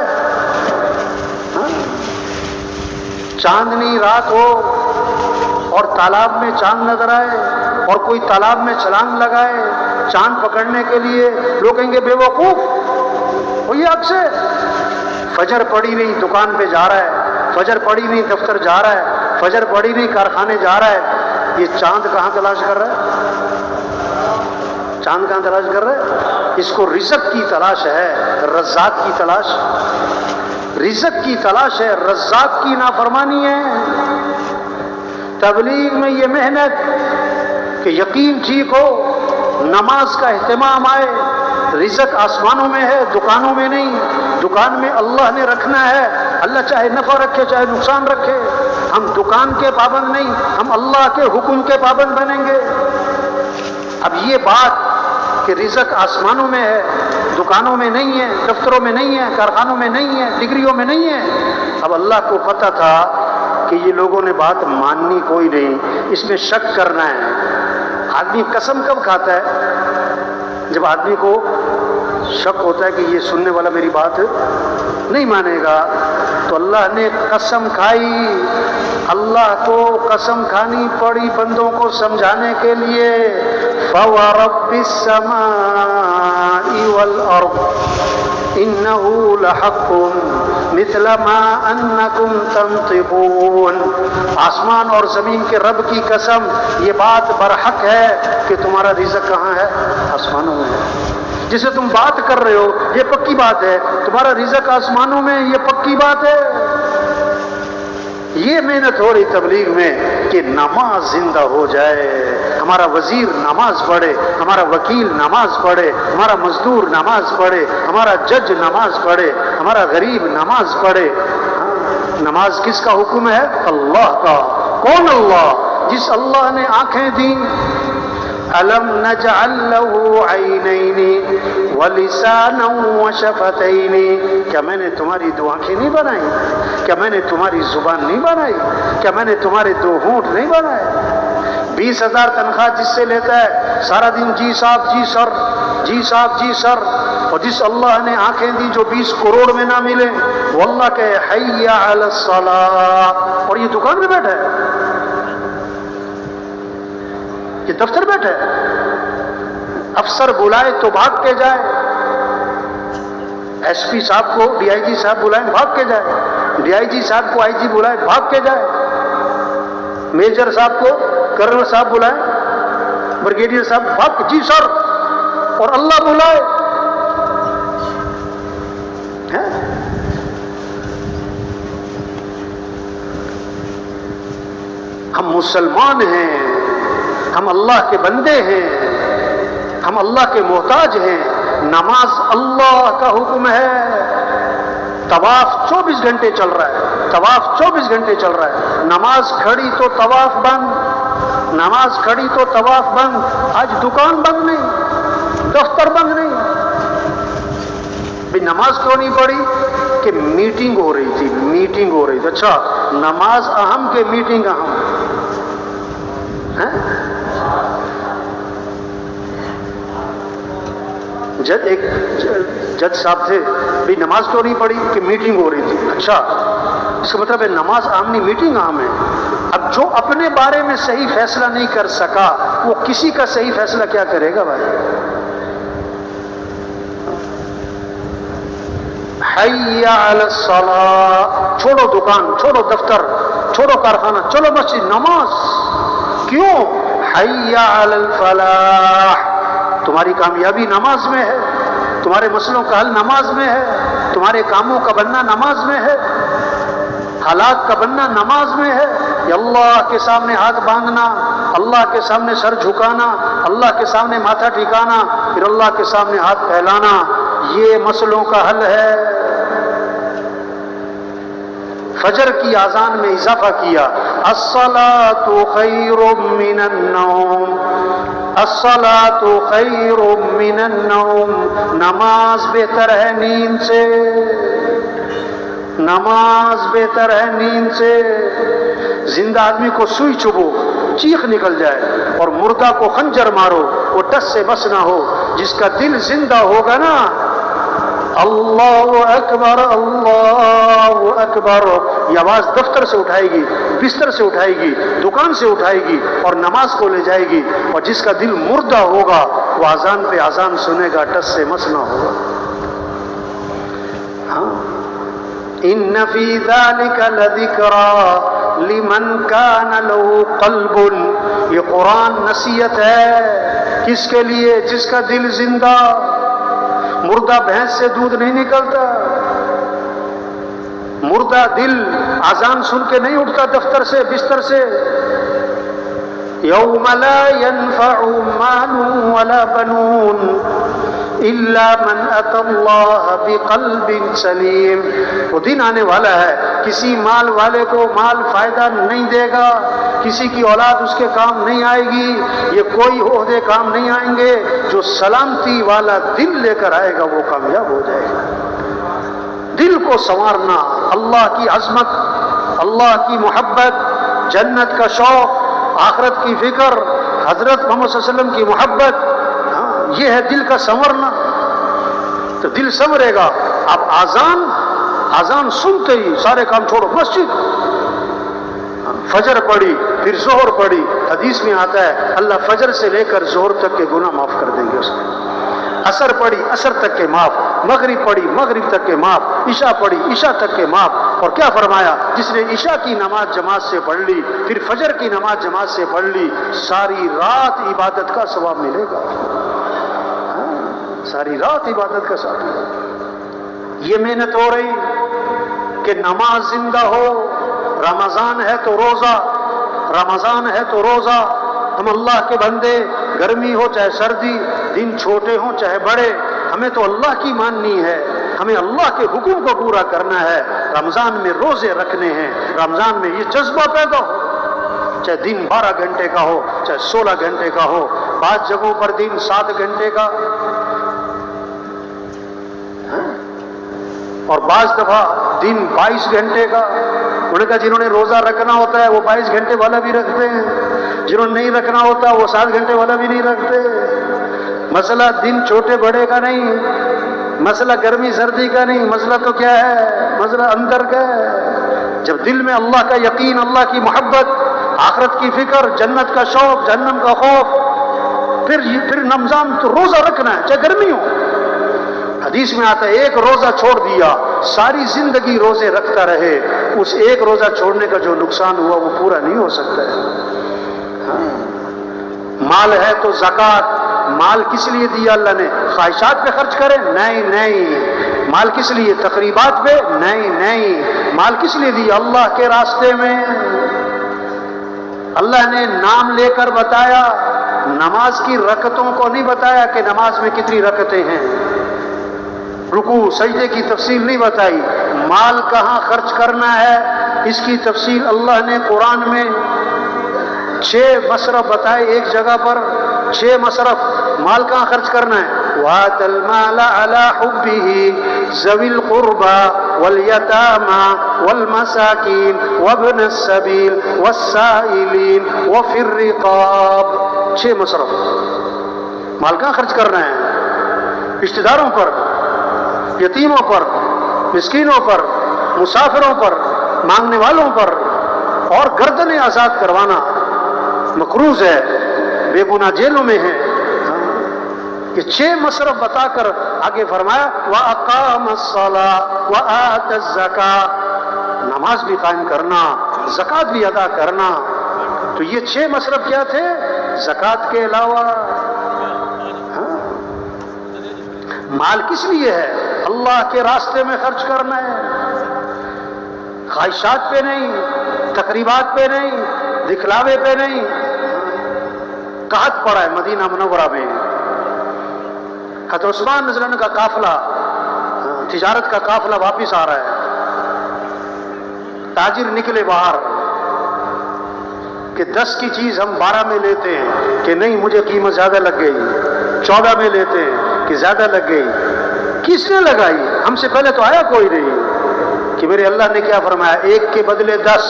چاندنی رات ہو اور تالاب میں چاند نظر آئے اور کوئی تالاب میں چھلانگ لگائے چاند پکڑنے کے لیے، لوگ کہیں گے بے وقوف، وہ یہ حق سے فجر پڑی نہیں دکان پہ جا رہا ہے، فجر پڑی نہیں دفتر جا رہا ہے، فجر پڑی نہیں کارخانے جا رہا ہے، یہ چاند کہاں تلاش کر رہا ہے؟ چاند کہاں تلاش کر رہا ہے؟ اس کو رزق کی تلاش ہے، رزاق کی تلاش، رزق کی تلاش ہے، رزاق کی نافرمانی ہے۔ تبلیغ میں یہ محنت کہ یقین ٹھیک ہو، نماز کا اہتمام آئے، رزق آسمانوں میں ہے، دکانوں میں نہیں، دکان میں اللہ نے رکھنا ہے، اللہ چاہے نفع رکھے چاہے نقصان رکھے، ہم دکان کے پابند نہیں، ہم اللہ کے حکم کے پابند بنیں گے۔ اب یہ بات کہ رزق آسمانوں میں ہے، دکانوں میں نہیں ہے، دفتروں میں نہیں ہے، کارخانوں میں نہیں ہے، ڈگریوں میں نہیں ہے، اب اللہ کو پتہ تھا کہ یہ لوگوں نے بات ماننی کوئی نہیں، اس میں شک کرنا ہے۔ آدمی قسم کب کھاتا ہے؟ جب آدمی کو شک ہوتا ہے کہ یہ سننے والا میری بات نہیں مانے گا۔ تو اللہ نے قسم کھائی، اللہ کو قسم کھانی پڑی بندوں کو سمجھانے کے لیے، فَوَرَبِّ السَّمَاءِ وَالْأَرْضِ إِنَّهُ لَحَقٌّ مِثْلَ مَا أَنَّكُمْ تَنطِقُونَ، آسمان اور زمین کے رب کی قسم، یہ بات برحق ہے کہ تمہارا رزق کہاں ہے؟ آسمانوں میں ہے۔ جسے تم بات کر رہے ہو یہ پکی بات ہے، تمہارا رزق آسمانوں میں، یہ پکی بات ہے۔ یہ محنت ہو رہی تبلیغ میں کہ نماز زندہ ہو جائے، ہمارا وزیر نماز پڑھے، ہمارا وکیل نماز پڑھے، ہمارا مزدور نماز پڑھے، ہمارا جج نماز پڑھے، ہمارا غریب نماز پڑھے۔ نماز کس کا حکم ہے؟ اللہ کا۔ کون اللہ؟ جس اللہ نے آنکھیں دیں۔ أَلَمْ نَجْعَلْ لَهُ عَيْنَيْنِ وَلِسَانًا وَشَفَتَيْنِ، کیا میں نے تمہاری دو آنکھیں نہیں بنائی؟ کیا میں نے تمہاری زبان نہیں بنائی؟ کیا میں نے تمہارے دو ہونٹ نہیں بنائے؟ 20,000 تنخواہ جس سے لیتا ہے سارا دن جی صاحب جی سر، جی صاحب جی سر، اور جس اللہ نے آنکھیں دی جو 20 کروڑ میں نہ ملے، وہ اللہ کہ حی علی الصلاۃ، اور یہ دکان میں بیٹھا ہے، یہ دفتر بیٹھا ہے، افسر بلائے تو بھاگ کے جائے، ایس پی صاحب کو ڈی آئی جی صاحب بلائیں بھاگ کے جائے، ڈی آئی جی صاحب کو آئی جی بلائے بھاگ کے جائے، میجر صاحب کو کرنل صاحب بلائیں، بریگیڈیئر صاحب بھاگ کے جی سر، اور اللہ بلائے۔ ہم مسلمان ہیں، ہم اللہ کے بندے ہیں، ہم اللہ کے محتاج ہیں، نماز اللہ کا حکم ہے۔ طواف 24 گھنٹے چل رہا ہے، طواف 24 گھنٹے چل رہا ہے، نماز کھڑی تو طواف بند، نماز کھڑی تو طواف بند۔ آج دکان بند نہیں، دفتر بند نہیں، بھی نماز کیوں نہیں پڑھی؟ کہ میٹنگ ہو رہی تھی، میٹنگ ہو رہی تھی۔ اچھا نماز اہم کہ میٹنگ اہم؟ ایک جج صاحب تھے، بھی نماز کیوں نہیں پڑھی؟ کہ میٹنگ ہو رہی تھی۔ اچھا اس کا مطلب ہے نماز اہم نہیں، میٹنگ اہم ہے۔ اب جو اپنے بارے میں صحیح فیصلہ نہیں کر سکا وہ کسی کا صحیح فیصلہ کیا کرے گا بھائی؟ حی علی الصلاۃ، چھوڑو دکان، چھوڑو دفتر، چھوڑو کارخانہ، چلو مسجد، نماز۔ کیوں؟ حی علی الفلاح، تمہاری کامیابی نماز میں ہے، تمہارے مسئلوں کا حل نماز میں ہے، تمہارے کاموں کا بننا نماز میں ہے، حالات کا بننا نماز میں ہے۔ یہ اللہ کے سامنے ہاتھ باندھنا، اللہ کے سامنے سر جھکانا، اللہ کے سامنے ماتھا ٹھکانا، پھر اللہ کے سامنے ہاتھ پھیلانا، یہ مسئلوں کا حل ہے۔ فجر کی اذان میں اضافہ کیا، الصلاۃ خیر من النوم، الصلاۃ خیر من النوم، نماز بہتر ہے نیند سے، نماز بہتر ہے نیند سے۔ زندہ آدمی کو سوئی چبھو چیخ نکل جائے، اور مردہ کو خنجر مارو وہ ٹس سے بس نہ ہو۔ جس کا دل زندہ ہوگا نا، اللہ اکبر اللہ اکبر، یہ آواز دفتر سے اٹھائے گی، بستر سے اٹھائے گی، دکان سے اٹھائے گی اور نماز کو لے جائے گی، اور جس کا دل مردہ ہوگا وہ اذان پہ اذان سنے گا، ٹس سے مس نہ ہوگا۔ ان فی ذلک لذکری لمن کان له قلب، یہ قرآن نصیحت ہے کس کے لیے؟ جس کا دل زندہ، مردہ بھینس سے دودھ نہیں نکلتا، مردہ دل اذان سن کے نہیں اٹھتا دفتر سے بستر سے۔ یوم لا ينفع مال ولا بنون الا من اتى الله بقلب سلیم، وہ دن آنے والا ہے کسی مال والے کو مال فائدہ نہیں دے گا، کسی کی اولاد اس کے کام نہیں آئے گی، یہ کوئی عہدے کام نہیں آئیں گے، جو سلامتی والا دل لے کر آئے گا وہ کامیاب ہو جائے گا۔ دل کو سنوارنا، اللہ کی عظمت، اللہ کی محبت، جنت کا شوق، آخرت کی فکر، حضرت محمد صلی اللہ علیہ وسلم کی محبت، یہ ہے دل کا سنورنا۔ تو دل سنورے گا۔ اب آزان سنتے ہی سارے کام چھوڑو، مسجد، فجر پڑھی پھر ظہر پڑھی، حدیث میں آتا ہے اللہ فجر سے لے کر ظہر تک کے گناہ معاف کر دیں گے اس کو۔ عصر پڑھی عصر تک کے معاف، مغرب پڑھی مغرب تک کے معاف، عشاء پڑھی عشاء تک کے معاف۔ اور کیا فرمایا؟ جس نے عشاء کی نماز جماعت سے پڑھ لی، پھر فجر کی نماز جماعت سے پڑھ لی، ساری رات عبادت کا ثواب ملے گا، ساری رات عبادت کا ثواب۔ یہ محنت ہو رہی کہ نماز زندہ ہو، رمضان ہے تو روزہ، رمضان ہے تو روزہ۔ ہم اللہ کے بندے، گرمی ہو چاہے سردی، دن چھوٹے ہوں چاہے بڑے، ہمیں تو اللہ کی ماننی ہے، ہمیں اللہ کے حکم کو پورا کرنا ہے۔ رمضان میں روزے رکھنے ہیں، رمضان میں یہ جذبہ پیدا ہو، چاہے دن 12 گھنٹے کا ہو چاہے 16 گھنٹے کا ہو، بعض جگہوں پر دن 7 گھنٹے کا، اور بعض دفعہ دن 22 گھنٹے کا۔ انہوں نے کہا جنہوں نے روزہ رکھنا ہوتا ہے وہ 22 گھنٹے والا بھی رکھتے ہیں، جنہوں نے نہیں رکھنا ہوتا وہ 7 گھنٹے والا بھی نہیں رکھتے۔ مسئلہ دن چھوٹے بڑے کا نہیں، مسئلہ گرمی سردی کا نہیں، مسئلہ تو کیا ہے؟ مسئلہ اندر کا ہے۔ جب دل میں اللہ کا یقین، اللہ کی محبت، آخرت کی فکر، جنت کا شوق، جہنم کا خوف، پھر رمضان تو روزہ رکھنا ہے چاہے گرمی ہو۔ حدیث میں آتا ہے ایک روزہ چھوڑ دیا ساری زندگی روزے رکھتا رہے، اس ایک روزہ چھوڑنے کا جو نقصان ہوا وہ پورا نہیں ہو سکتا ہے۔ مال ہے تو زکوٰۃ، مال کس لیے دیا اللہ نے؟ خواہشات پہ خرچ کرے؟ نہیں۔ مال کس لیے؟ تقریبات پہ؟ نہیں۔ مال کس لیے دیا؟ اللہ کے راستے میں۔ اللہ نے نام لے کر بتایا، نماز کی رکعتوں کو نہیں بتایا کہ نماز میں کتنی رکعتیں ہیں، رکوع سجدے کی تفصیل نہیں بتائی، مال کہاں خرچ کرنا ہے اس کی تفصیل اللہ نے قرآن میں 6 مصرف بتائے، ایک جگہ پر 6 مصرف، مال کہاں خرچ کرنا ہے؟ وَآتَ الْمَالَ عَلَى حُبِّهِ ذَوِي الْقُرْبَى وَالْيَتَامَى وَالْمَسَاكِينِ وَابْنَ السَّبِيلِ وَالسَّائِلِينَ وَفِي الرِّقَابِ۔ 6 مصرف، مال کہاں خرچ کرنا ہے؟ رشتہ داروں پر، یتیموں پر، مسکینوں پر، مسافروں پر، مانگنے والوں پر، اور گردنیں آزاد کروانا مقروض ہے، بے گناہ جیلوں میں ہیں۔ یہ 6 مصرف بتا کر آگے فرمایا وَأَقَامَ الصَّلَاةَ وَآتَى الزَّكَاةَ، نماز بھی قائم کرنا، زکوٰۃ بھی ادا کرنا۔ تو یہ 6 مصرف کیا تھے زکوٰۃ کے علاوہ؟ مال کس لیے ہے؟ اللہ کے راستے میں خرچ کرنا ہے، خواہشات پہ نہیں، تقریبات پہ نہیں، دکھلاوے پہ نہیں۔ قحط پڑا ہے مدینہ منورہ میں، حضرت عثمان رضی اللہ عنہ کا قافلہ، تجارت کا قافلہ واپس آ رہا ہے، تاجر نکلے باہر کہ 10 کی چیز ہم 12 میں لیتے ہیں، کہ نہیں مجھے قیمت زیادہ لگ گئی، 14 میں لیتے ہیں کہ زیادہ لگ گئی۔ کس نے لگائی؟ ہم سے پہلے تو آیا کوئی نہیں کہ میرے اللہ نے کیا فرمایا 1 کے بدلے 10،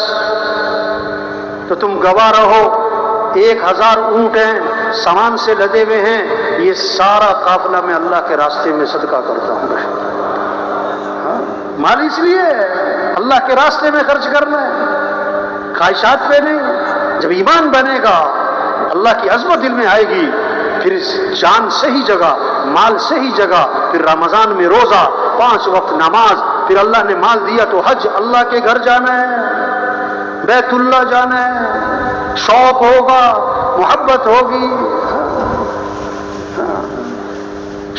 تو تم گواہ رہو 1000 اونٹ ہیں سامان سے لدے ہوئے ہیں، یہ سارا قافلہ میں اللہ کے راستے میں صدقہ کرتا ہوں۔ مال اس لیے ہے اللہ کے راستے میں خرچ کرنا ہے، خواہشات پہ نہیں۔ جب ایمان بنے گا، اللہ کی عظمت دل میں آئے گی، پھر جان صحیح جگہ، مال صحیح جگہ، پھر رمضان میں روزہ، 5 وقت نماز، پھر اللہ نے مال دیا تو حج، اللہ کے گھر جانا ہے، بیت اللہ جانا ہے، شوق ہوگا، محبت ہوگی،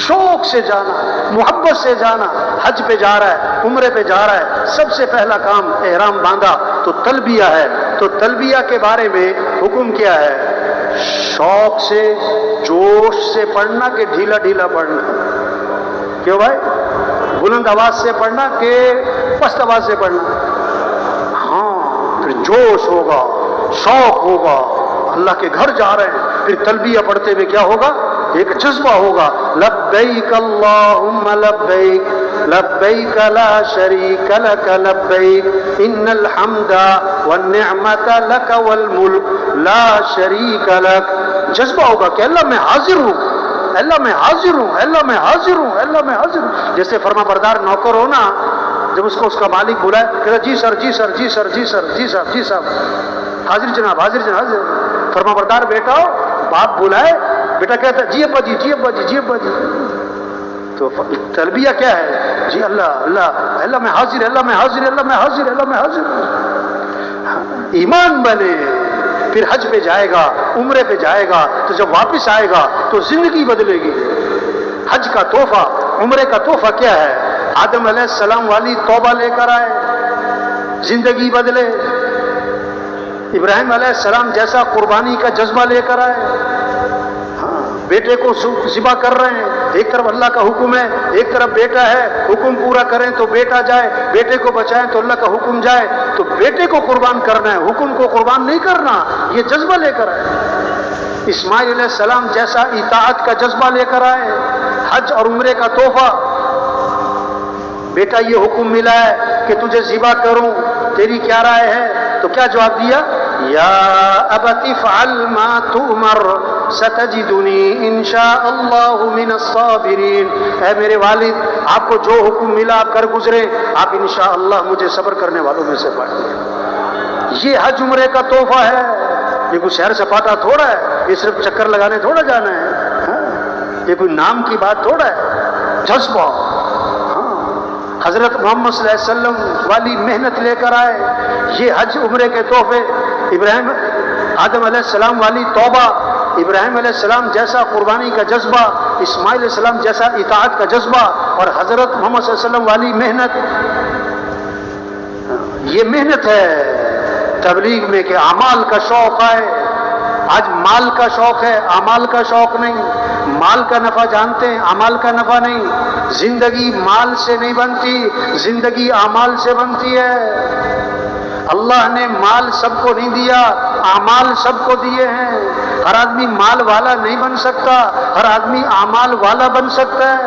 شوق سے جانا، محبت سے جانا۔ حج پہ جا رہا ہے، عمرے پہ جا رہا ہے، سب سے پہلا کام احرام باندھا تو تلبیہ ہے، تو تلبیہ کے بارے میں حکم کیا ہے؟ شوق سے، جوش سے پڑھنا کہ ڈھیلا ڈھیلا پڑھنا؟ کیوں بھائی؟ بلند آواز سے پڑھنا کہ پست آواز سے پڑھنا؟ ہاں، پھر جوش ہوگا، شوق ہوگا، اللہ کے گھر جا رہے ہیں، پھر تلبیہ پڑھتے ہوئے کیا ہوگا؟ ایک جذبہ ہوگا، لبیک اللہم لبیک لبیک لا شریک لک لبیک ان الحمد والنعمت لک والملک لا شریک لک۔ جذبہ ہوگا کہ اللہ میں حاضر ہوں، اللہ میں حاضر ہوں، اللہ میں حاضر ہوں، اللہ میں حاضر ہوں۔ جیسے فرما بردار نوکر ہو نا، جب اس کو اس کا مالک بلائے کہتا جی سر جی سر جی سر جی سر جی صاحب جی صاحب، حاضر جناب حاضر جناب حاضر۔ فرما بردار بیٹا ہو، باپ بلائے، بیٹا کہتا جی ابا جی جی ابا جی جی ابا جی۔ تو تربیہ کیا ہے؟ جی اللہ اللہ اللہ میں حاضر، اللہ میں حاضر، اللہ میں حاضر، اللہ میں حاضر۔ ایمان بنے، پھر حج پہ جائے گا، عمرے پہ جائے گا، تو جب واپس آئے گا تو زندگی بدلے گی۔ حج کا تحفہ، عمرے کا تحفہ کیا ہے؟ آدم علیہ السلام والی توبہ لے کر آئے، زندگی بدلے۔ ابراہیم علیہ السلام جیسا قربانی کا جذبہ لے کر آئے، بیٹے کو ذبح کر رہے ہیں، ایک طرف اللہ کا حکم ہے، ایک طرف بیٹا ہے، حکم پورا کریں تو بیٹا جائے، بیٹے کو بچائیں تو اللہ کا حکم جائے، تو بیٹے کو قربان کرنا ہے، حکم کو قربان نہیں کرنا، یہ جذبہ لے کر آئے۔ اسماعیل علیہ السلام جیسا اطاعت کا جذبہ لے کر آئے، حج اور عمرے کا تحفہ۔ بیٹا یہ حکم ملا ہے کہ تجھے ذبح کروں، تیری کیا رائے ہے؟ تو کیا جواب دیا؟ یا ابت افعل ما تؤمر ستجدنی انشاء اللہ من الصابرین۔ اے میرے والد، آپ کو جو حکم ملا آپ کر گزرے، آپ انشاءاللہ مجھے صبر کرنے والوں میں سے پائیں گے۔ یہ حج عمرے کا تحفہ ہے، یہ کوئی شہر سپاٹا تھوڑا ہے، یہ صرف چکر لگانے تھوڑا جانا ہے، یہ کوئی نام کی بات تھوڑا ہے، جذبہ۔ حضرت محمد صلی اللہ علیہ وسلم والی محنت لے کر آئے، یہ حج عمرے کے تحفے۔ ابراہیم آدم علیہ السلام والی توبہ، ابراہیم علیہ السلام جیسا قربانی کا جذبہ، اسماعیل علیہ السلام جیسا اطاعت کا جذبہ، اور حضرت محمد صلی اللہ علیہ وسلم والی محنت۔ یہ محنت ہے تبلیغ میں کہ اعمال کا شوق آئے۔ آج مال کا شوق ہے، اعمال کا شوق نہیں۔ مال کا نفع جانتے ہیں، اعمال کا نفع نہیں۔ زندگی مال سے نہیں بنتی، زندگی اعمال سے بنتی ہے۔ اللہ نے مال سب کو نہیں دیا، اعمال سب کو دیے ہیں۔ ہر آدمی مال والا نہیں بن سکتا، ہر آدمی اعمال والا بن سکتا ہے۔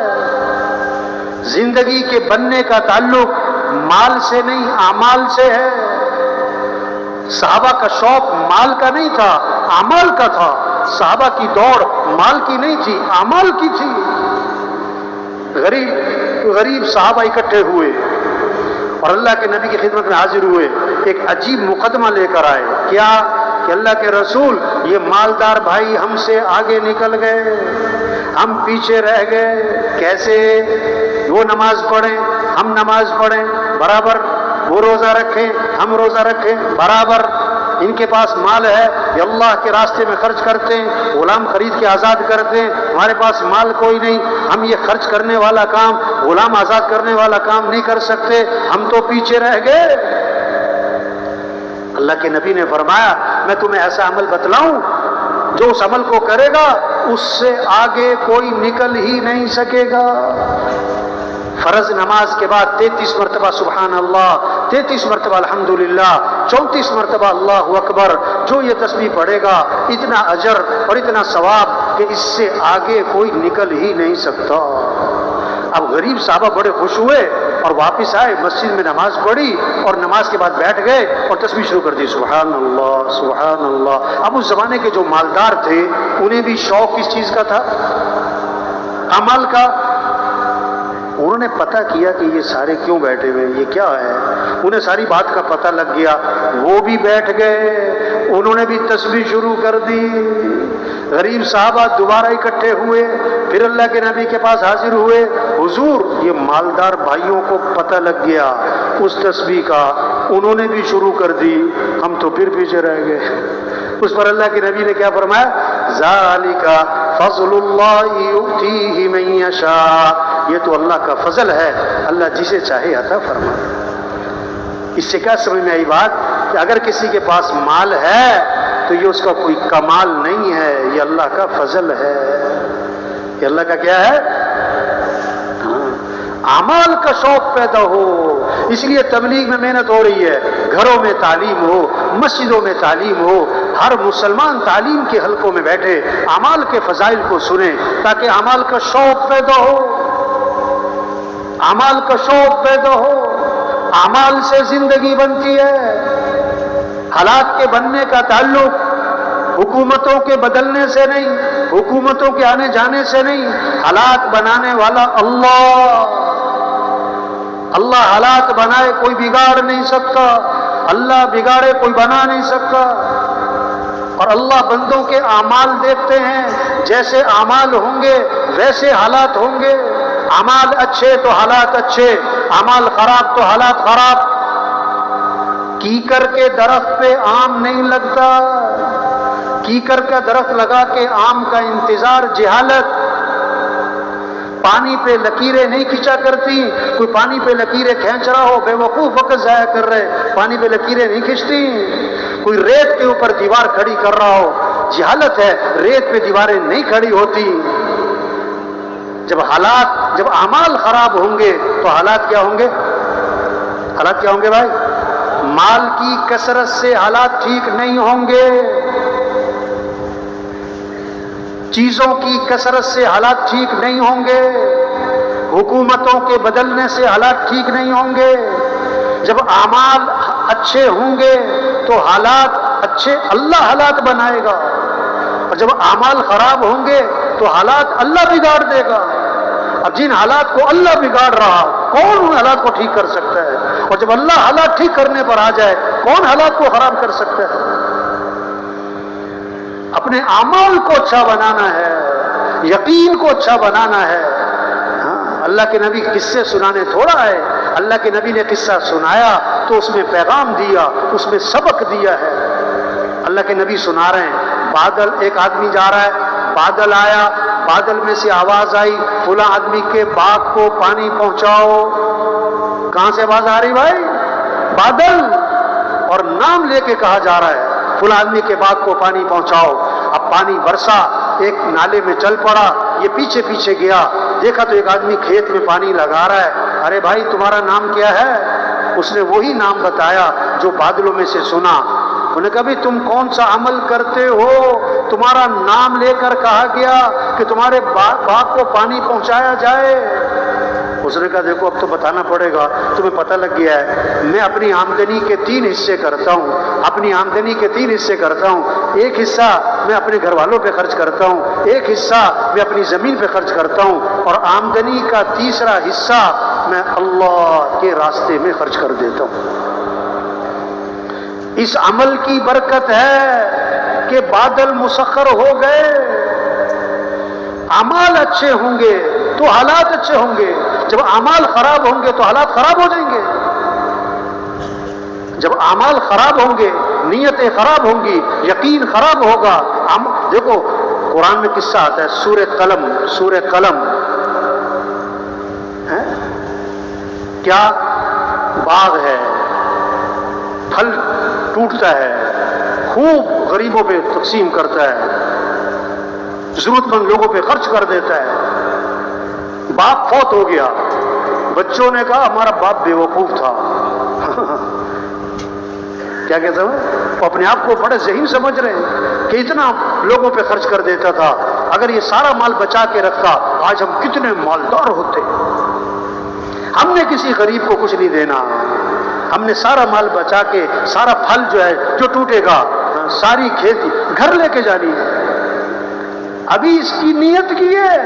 زندگی کے بننے کا تعلق مال سے نہیں، اعمال سے ہے۔ صحابہ کا شوق مال کا نہیں تھا، اعمال کا تھا۔ صحابہ کی دوڑ مال کی نہیں تھی، اعمال کی تھی۔ غریب صحابہ اکٹھے ہوئے اور اللہ کے نبی کی خدمت میں حاضر ہوئے، ایک عجیب مقدمہ لے کر آئے۔ کیا؟ کہ اللہ کے رسول، یہ مالدار بھائی ہم سے آگے نکل گئے، ہم پیچھے رہ گئے۔ کیسے؟ وہ نماز پڑھیں ہم نماز پڑھیں برابر، وہ روزہ رکھیں ہم روزہ رکھیں برابر، ان کے پاس مال ہے، یہ اللہ کے راستے میں خرچ کرتے ہیں، غلام خرید کے آزاد کرتے ہیں، ہمارے پاس مال کوئی نہیں، ہم یہ خرچ کرنے والا کام، غلام آزاد کرنے والا کام نہیں کر سکتے، ہم تو پیچھے رہ گئے۔ اللہ کے نبی نے فرمایا میں تمہیں ایسا عمل بتلاؤں جو اس عمل کو کرے گا اس سے آگے کوئی نکل ہی نہیں سکے گا۔ فرض نماز کے بعد 33 مرتبہ سبحان اللہ، 33 مرتبہ الحمدللہ، 34 مرتبہ اللہ اکبر، جو یہ تسبیح پڑھے گا اتنا اجر اور اتنا ثواب کہ اس سے آگے کوئی نکل ہی نہیں سکتا۔ اب غریب صحابہ بڑے خوش ہوئے اور واپس آئے، مسجد میں نماز پڑھی اور نماز کے بعد بیٹھ گئے اور تسبیح شروع کر دی، سبحان اللہ سبحان اللہ۔ اب اس زمانے کے جو مالدار تھے انہیں بھی شوق کس چیز کا تھا؟ عمل کا۔ انہوں نے پتہ کیا کہ یہ سارے کیوں بیٹھے ہوئے، یہ کیا ہے، انہیں ساری بات کا پتہ لگ گیا، وہ بھی بیٹھ گئے، انہوں نے بھی تسبیح شروع کر دی۔ غریب صحابہ دوبارہ اکٹھے ہوئے، پھر اللہ کے نبی کے پاس حاضر ہوئے، حضور یہ مالدار بھائیوں کو پتہ لگ گیا اس تسبیح کا، انہوں نے بھی شروع کر دی، ہم تو پھر پیچھے رہ گئے۔ اس پر اللہ کے نبی نے کیا فرمایا؟ ذالک فضل اللہ یؤتیہ من یشاء، یہ تو اللہ کا فضل ہے، اللہ جسے چاہے عطا فرمائے۔ اس سے کیا سمجھ میں آئی بات کہ اگر کسی کے پاس مال ہے تو یہ اس کا کوئی کمال نہیں ہے، یہ اللہ کا فضل ہے، یہ اللہ کا کیا ہے؟ اعمال کا شوق پیدا ہو۔ اس لیے تبلیغ میں محنت ہو رہی ہے، گھروں میں تعلیم ہو، مسجدوں میں تعلیم ہو، ہر مسلمان تعلیم کے حلقوں میں بیٹھے اعمال کے فضائل کو سنیں تاکہ اعمال کا شوق پیدا ہو، اعمال کا شوق پیدا ہو۔ اعمال سے زندگی بنتی ہے۔ حالات کے بننے کا تعلق حکومتوں کے بدلنے سے نہیں، حکومتوں کے آنے جانے سے نہیں، حالات بنانے والا اللہ۔ اللہ حالات بنائے کوئی بگاڑ نہیں سکتا، اللہ بگاڑے کوئی بنا نہیں سکتا۔ اور اللہ بندوں کے اعمال دیکھتے ہیں، جیسے اعمال ہوں گے ویسے حالات ہوں گے۔ اعمال اچھے تو حالات اچھے، اعمال خراب تو حالات خراب۔ کیکر کے درخت پہ آم نہیں لگتا، کیکر کا درخت لگا کے آم کا انتظار جہالت۔ پانی پہ لکیریں نہیں کھینچا کرتی، کوئی پانی پہ لکیریں کھینچ رہا ہو بے وقوف وقت ضائع کر رہے، پانی پہ لکیریں نہیں کھینچتی۔ کوئی ریت کے اوپر دیوار کھڑی کر رہا ہو، جہالت ہے، ریت پہ دیواریں نہیں کھڑی ہوتی۔ جب اعمال خراب ہوں گے تو حالات کیا ہوں گے؟ حالات کیا ہوں گے بھائی؟ مال کی کثرت سے حالات ٹھیک نہیں ہوں گے، چیزوں کی کثرت سے حالات ٹھیک نہیں ہوں گے، حکومتوں کے بدلنے سے حالات ٹھیک نہیں ہوں گے۔ جب اعمال اچھے ہوں گے تو حالات اچھے اللہ حالات بنائے گا، اور جب اعمال خراب ہوں گے تو حالات اللہ بگاڑ دے گا۔ اب جن حالات کو اللہ بگاڑ رہا، کون ان حالات کو ٹھیک کر سکتا ہے؟ اور جب اللہ حالات ٹھیک کرنے پر آ جائے، کون حالات کو خراب کر سکتا ہے؟ اپنے اعمال کو اچھا بنانا ہے، یقین کو اچھا بنانا ہے۔ اللہ کے نبی قصے سنانے تھوڑا ہے، اللہ کے نبی نے قصہ سنایا تو اس میں پیغام دیا، اس میں سبق دیا ہے۔ اللہ کے نبی سنا رہے ہیں، بادل، ایک آدمی جا رہا ہے، بادل آیا، بادل میں سے آواز آئی، فلاں آدمی کے باغ کو پانی پہنچاؤ۔ کہاں سے آواز آ رہی بھائی؟ بادل، اور نام لے کے کہا جا رہا ہے فلاں آدمی کے باغ کو پانی پہنچاؤ۔ اب پانی برسا، ایک نالے میں چل پڑا، یہ پیچھے پیچھے گیا، دیکھا تو ایک آدمی کھیت میں پانی لگا رہا ہے۔ ارے بھائی تمہارا نام کیا ہے؟ اس نے وہی نام بتایا جو بادلوں میں سے سنا۔ انہوں نے کہا بھی تم کون سا عمل کرتے ہو؟ تمہارا نام لے کر کہا گیا کہ تمہارے باغ کو پانی پہنچایا جائے۔ اس نے کہا دیکھو اب تو بتانا پڑے گا، تمہیں پتہ لگ گیا ہے میں اپنی آمدنی کے 3 حصے کرتا ہوں، اپنی آمدنی کے 3 حصے کرتا ہوں۔ ایک حصہ میں اپنے گھر والوں پہ خرچ کرتا ہوں، ایک حصہ میں اپنی زمین پہ خرچ کرتا ہوں، اور آمدنی کا تیسرا حصہ میں اللہ کے راستے میں خرچ کر دیتا ہوں۔ اس عمل کی برکت ہے کہ بادل مسخر ہو گئے۔ اعمال اچھے ہوں گے تو حالات اچھے ہوں گے، جب اعمال خراب ہوں گے تو حالات خراب ہو جائیں گے۔ جب اعمال خراب ہوں گے، نیتیں خراب ہوں گی، یقین خراب ہوگا۔ دیکھو قرآن میں قصہ آتا ہے، سورہ قلم، سورہ قلم کیا باغ ہے، پھل ٹوٹتا ہے، خوب غریبوں پہ تقسیم کرتا ہے، ضرورت مند لوگوں پہ خرچ کر دیتا ہے۔ باپ فوت ہو گیا، بچوں نے کہا ہمارا باپ بے وقوف تھا۔ کیا کہتے ہیں وہ اپنے آپ کو بڑے ذہین سمجھ رہے ہیں کہ اتنا لوگوں پہ خرچ کر دیتا تھا، اگر یہ سارا مال بچا کے رکھتا آج ہم کتنے مالدار ہوتے۔ ہم نے کسی غریب کو کچھ نہیں دینا، ہم نے سارا مال بچا کے سارا پھل جو ہے جو ٹوٹے گا، ساری کھیتی گھر لے کے جانی ہے۔ ابھی اس کی نیت کی ہے،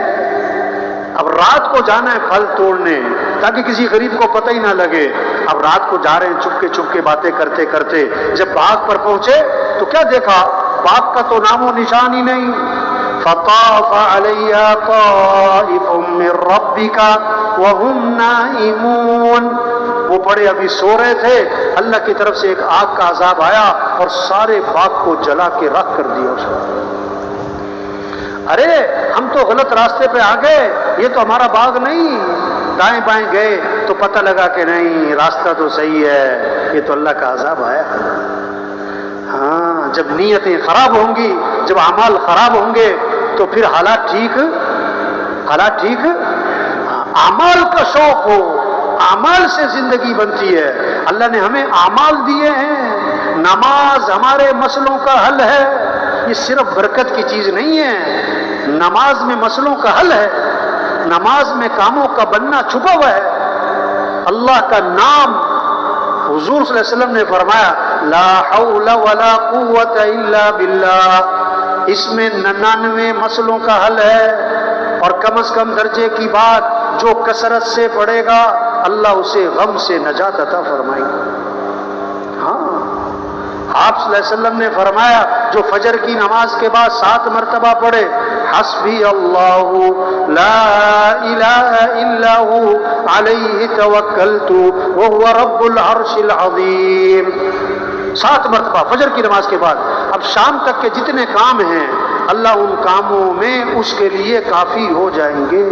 اب رات کو جانا ہے پھل توڑنے تاکہ کسی غریب کو پتہ ہی نہ لگے. اب رات کو جا رہے ہیں چپ کے باتیں کرتے کرتے. جب باغ پر پہنچے تو کیا دیکھا؟ باغ کا تو نام و نشان ہی نہیں. فطاف علیہا طائف من ربک وهم نائمون. وہ پڑے ابھی سو رہے تھے، اللہ کی طرف سے ایک آگ کا عذاب آیا اور سارے باغ کو جلا کے راکھ کر دیا اس نے. ارے ہم تو غلط راستے پہ آ گئے، یہ تو ہمارا باغ نہیں. دائیں بائیں گئے تو پتہ لگا کہ نہیں، راستہ تو صحیح ہے، یہ تو اللہ کا عذاب آیا. ہاں، جب نیتیں خراب ہوں گی، جب اعمال خراب ہوں گے تو پھر حالات ٹھیک. اعمال کا شوق ہو، اعمال سے زندگی بنتی ہے. اللہ نے ہمیں اعمال دیے ہیں. نماز ہمارے مسئلوں کا حل ہے. یہ صرف برکت کی چیز نہیں ہے، نماز میں مسئلوں کا حل ہے. نماز میں کاموں کا بننا چھپا ہوا ہے. اللہ کا نام، حضور صلی اللہ علیہ وسلم نے فرمایا لا حول ولا قوت الا باللہ. اس میں 99 مسئلوں کا حل ہے. اور کم از کم درجے کی بات، جو کثرت سے پڑھے گا اللہ اسے غم سے نجات عطا فرمائے گا. ہاں، آپ صلی اللہ علیہ وسلم نے فرمایا جو فجر کی نماز کے بعد 7 مرتبہ پڑھے حسبی اللہ لا الہ الا ہو علیہ توکلت وہو رب العرش العظیم. 7 مرتبہ فجر کی نماز کے بعد. اب شام تک کے جتنے کام ہیں اللہ ان کاموں میں اس کے لیے کافی ہو جائیں گے،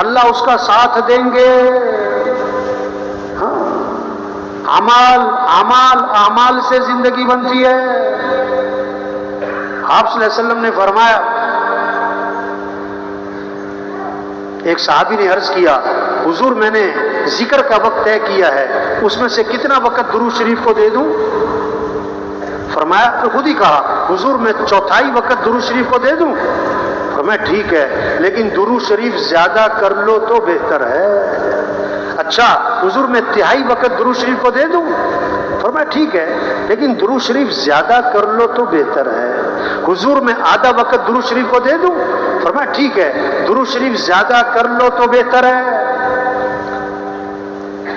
اللہ اس کا ساتھ دیں گے. ہاں، اعمال سے زندگی بنتی ہے. آپ صلی اللہ علیہ وسلم نے فرمایا، ایک صحابی نے عرض کیا حضور میں نے ذکر کا وقت طے کیا ہے، اس میں سے کتنا وقت درود شریف کو دے دوں؟ فرمایا تو خود ہی کہا حضور میں 1/4 وقت درود شریف کو دے دوں؟ فرمایا ٹھیک ہے، لیکن درود شریف زیادہ کر لو تو بہتر ہے. اچھا حضور میں 1/3 وقت درود شریف کو دے دوں؟ فرمایا ٹھیک ہے، لیکن درود شریف زیادہ کر لو تو بہتر ہے. حضور میں آدھا وقت درود شریف کو دے دوں؟ فرمایا ٹھیک ہے، درود شریف زیادہ کر لو تو بہتر ہے.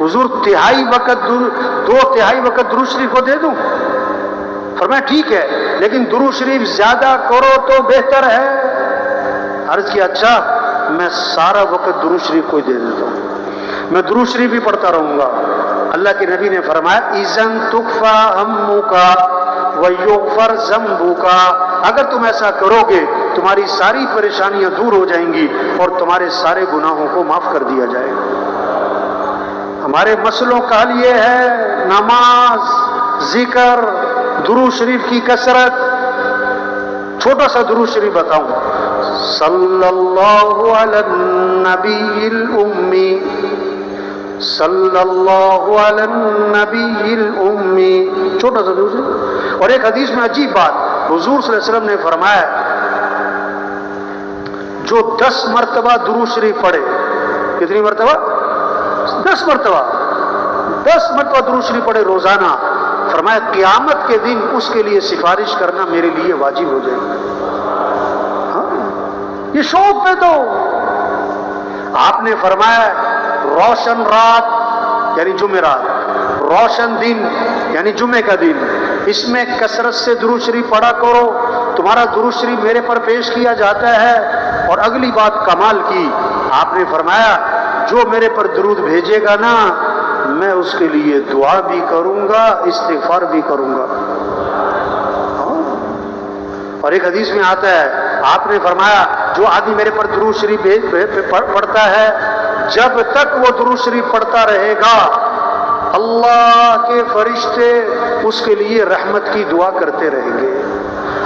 حضور 2/3 وقت درود شریف کو دے دوں؟ فرمایا ٹھیک ہے، لیکن درود شریف زیادہ کرو تو بہتر ہے. عرض کیا اچھا میں سارا وقت درود شریف کو دے دیتا ہوں، میں درود شریف بھی پڑھتا رہوں گا. اللہ کے نبی نے فرمایا اذن تکفا ہمکا ویغفر ذنبکا. اگر تم ایسا کرو گے تمہاری ساری پریشانیاں دور ہو جائیں گی اور تمہارے سارے گناہوں کو معاف کر دیا جائے گا. ہمارے مسئلوں کا حل یہ ہے نماز، ذکر، درود شریف کی کثرت. چھوٹا سا درود شریف بتاؤں، صلی اللہ علی النبی الامی، صلی اللہ علی النبی الامی. چھوٹا سا درود شریف. اور ایک حدیث میں عجیب بات، حضور صلی اللہ علیہ وسلم نے فرمایا جو 10 مرتبہ درود شریف پڑھے. کتنی مرتبہ؟ 10 مرتبہ. 10 مرتبہ درود شریف پڑھے روزانہ. فرمایا قیامت کے دن اس کے لیے سفارش کرنا میرے لیے واجب ہو جائے گا. یہ شوق پہ تو آپ نے فرمایا روشن رات یعنی جمعرات، روشن دن یعنی جمعے کا دن، اس میں کثرت سے درود شریف پڑھا کرو، تمہارا درود شریف میرے پر پیش کیا جاتا ہے. اور اگلی بات کمال کی، آپ نے فرمایا جو میرے پر درود بھیجے گا نا میں اس کے لیے دعا بھی کروں گا، استغفار بھی کروں گا. اور ایک حدیث میں آتا ہے آپ نے فرمایا جو آدمی میرے پر درود شریف پڑھتا ہے جب تک وہ درود شریف پڑھتا رہے گا اللہ کے فرشتے اس کے لیے رحمت کی دعا کرتے رہیں گے.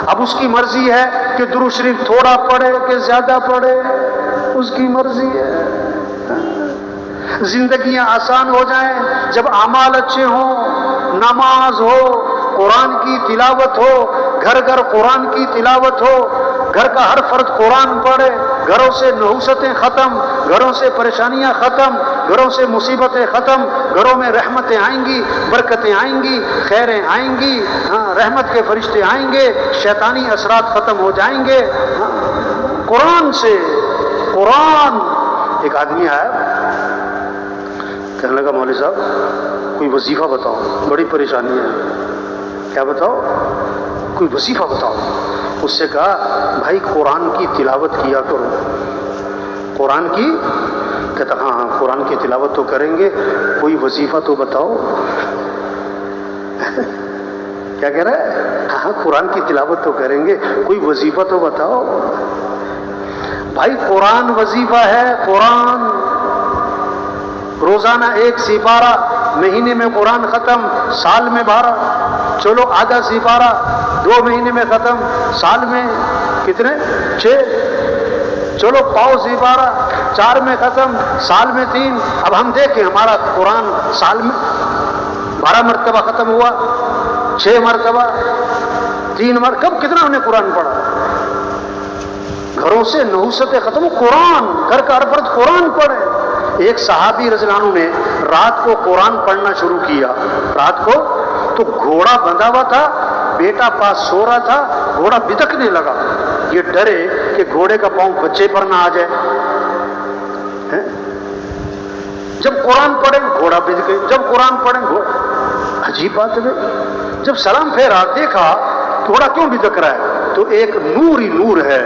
اب اس کی مرضی ہے کہ درود شریف تھوڑا پڑھے کہ زیادہ پڑھے، اس کی مرضی ہے. زندگیاں آسان ہو جائیں جب اعمال اچھے ہوں، نماز ہو، قرآن کی تلاوت ہو، گھر گھر قرآن کی تلاوت ہو، گھر کا ہر فرد قرآن پڑھے، گھروں سے نحوستیں ختم، گھروں سے پریشانیاں ختم، گھروں سے مصیبتیں ختم، گھروں میں رحمتیں آئیں گی، برکتیں آئیں گی، خیریں آئیں گی، رحمت کے فرشتے آئیں گے، شیطانی اثرات ختم ہو جائیں گے. قرآن قرآن. ایک آدمی آیا, کہنے لگا مولوی صاحب کوئی وظیفہ بتاؤ, بڑی پریشانی ہے. کیا بتاؤ؟ کوئی وظیفہ بتاؤ. اس سے کہا بھائی قرآن کی تلاوت کیا کرو. قرآن کی؟ کہتا ہاں ہاں قرآن کی تلاوت تو کریں گے, کوئی وظیفہ تو بتاؤ. کیا کہہ رہا ہے؟ ہاں قرآن کی تلاوت تو کریں گے, کوئی وظیفہ تو بتاؤ. بھائی قرآن وظیفہ ہے. قرآن روزانہ 1 سپارہ, مہینے میں قرآن ختم, سال میں 12. چلو آدھا سپارہ 2 مہینے میں ختم, سال میں کتنے؟ 6. چلو پاؤ سپارہ 4 میں ختم, سال میں 3. اب ہم دیکھیں ہمارا قرآن سال میں 12 مرتبہ ختم ہوا, 6 مرتبہ, 3 مرتبہ, کب کتنا ہم نے قرآن پڑھا؟ گھروں سے نحوستیں ختم. قرآن گھر کا ہر فرد قرآن پڑھے. ایک صحابی رضی اللہ عنہ نے رات کو قرآن پڑھنا شروع کیا. رات کو تو گھوڑا بندھا ہوا تھا, بیٹا پاس سو رہا تھا, گھوڑا بدکنے لگا. یہ ڈرے کہ گھوڑے کا پاؤں بچے پر نہ آ جائے. جب قرآن پڑھیں گھوڑا بدکے, جب قرآن پڑھیں گھوڑا. عجیب بات ہے. جب سلام پھیرا دیکھا گھوڑا کیوں بدک رہا ہے, تو ایک نور ہی نور ہے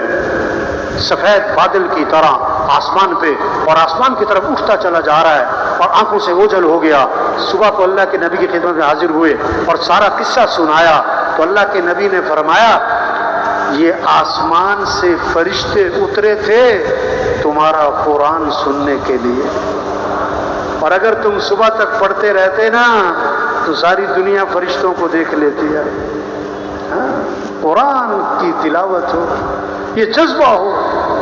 سفید بادل کی طرح آسمان پہ, اور آسمان کی طرف اٹھتا چلا جا رہا ہے اور آنکھوں سے اوجھل ہو گیا. صبح کو اللہ کے نبی کی خدمت میں حاضر ہوئے اور سارا قصہ سنایا, تو اللہ کے نبی نے فرمایا یہ آسمان سے فرشتے اترے تھے تمہارا قرآن سننے کے لیے, اور اگر تم صبح تک پڑھتے رہتے نا تو ساری دنیا فرشتوں کو دیکھ لیتی ہے. قرآن کی تلاوت ہو, یہ جذبہ ہو,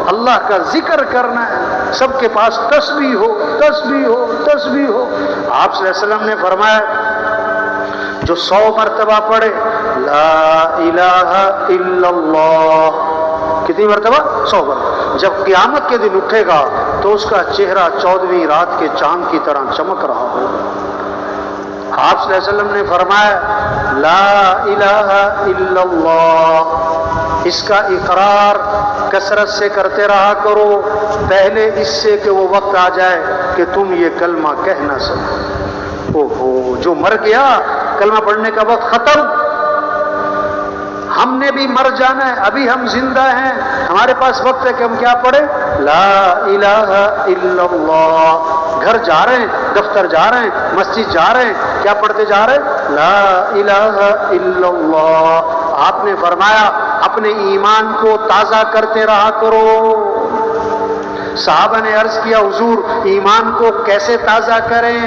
اللہ کا ذکر کرنا ہے. سب کے پاس تسبیح ہو, تسبیح ہو, تسبیح ہو. آپ صلی اللہ علیہ وسلم نے فرمایا جو 100 مرتبہ پڑھے لا الہ الا اللہ, کتنی مرتبہ؟ 100 مرتبہ. جب قیامت کے دن اٹھے گا تو اس کا چہرہ 14ویں رات کے چاند کی طرح چمک رہا ہو. آپ صلی اللہ علیہ وسلم نے فرمایا لا الہ الا اللہ, اس کا اقرار کثرت سے کرتے رہا کرو, پہلے اس سے کہ وہ وقت آ جائے کہ تم یہ کلمہ کہہ نہ سکو. اوہو, جو مر گیا کلمہ پڑھنے کا وقت ختم. ہم نے بھی مر جانا ہے, ابھی ہم زندہ ہیں, ہمارے پاس وقت ہے کہ ہم کیا پڑھیں؟ لا الہ الا اللہ. گھر جا رہے ہیں, دفتر جا رہے ہیں, مسجد جا رہے ہیں, کیا پڑھتے جا رہے ہیں؟ لا الہ الا اللہ. آپ نے فرمایا اپنے ایمان کو تازہ کرتے رہا کرو. صحابہ نے عرض کیا حضور ایمان کو کیسے تازہ کریں؟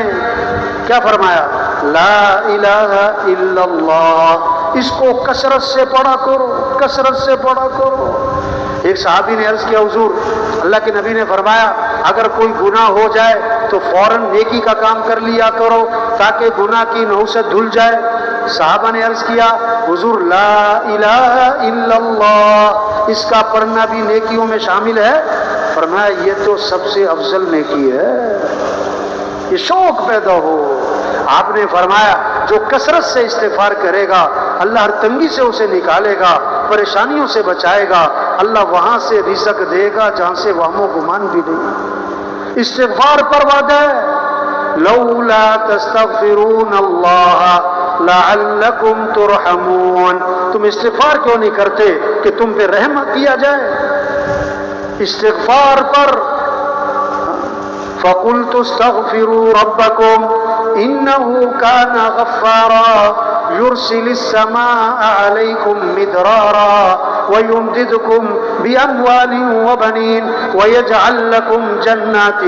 کیا فرمایا؟ لا الہ الا اللہ. اس کو کثرت سے پڑھا کرو, کثرت سے پڑھا کرو. ایک صحابی نے عرض کیا حضور اللہ کے نبی نے فرمایا اگر کوئی گناہ ہو جائے تو فوراً نیکی کا کام کر لیا کرو تاکہ گناہ کی نحوست دھل جائے. صحابہ نے عرض کیا حضور لا الہ الا اللہ اس کا پڑھنا بھی نیکیوں میں شامل ہے؟ فرمایا یہ تو سب سے افضل نیکی ہے. یہ شوق پیدا ہو. آپ نے فرمایا جو کثرت سے استغفار کرے گا اللہ ہر تنگی سے اسے نکالے گا, پریشانیوں سے بچائے گا, اللہ وہاں سے رزق دے گا جہاں سے وہم و گمان بھی نہیں. استغفار پر وعدہ ہے لولا تستغفرون اللہ لعلکم ترحمون. تم استغفار کیوں نہیں کرتے کہ تم پہ رحم کیا جائے؟ استغفار پر فَقُلْتُ اسْتَغْفِرُوا رَبَّكُمْ إِنَّهُ كَانَ غَفَّارًا يُرْسِلِ السَّمَاءَ عَلَيْكُمْ مِدْرَارًا وَيُمْدِدْكُمْ بِأَمْوَالٍ وَبَنِينَ وَيَجْعَلْ لَكُمْ جَنَّاتٍ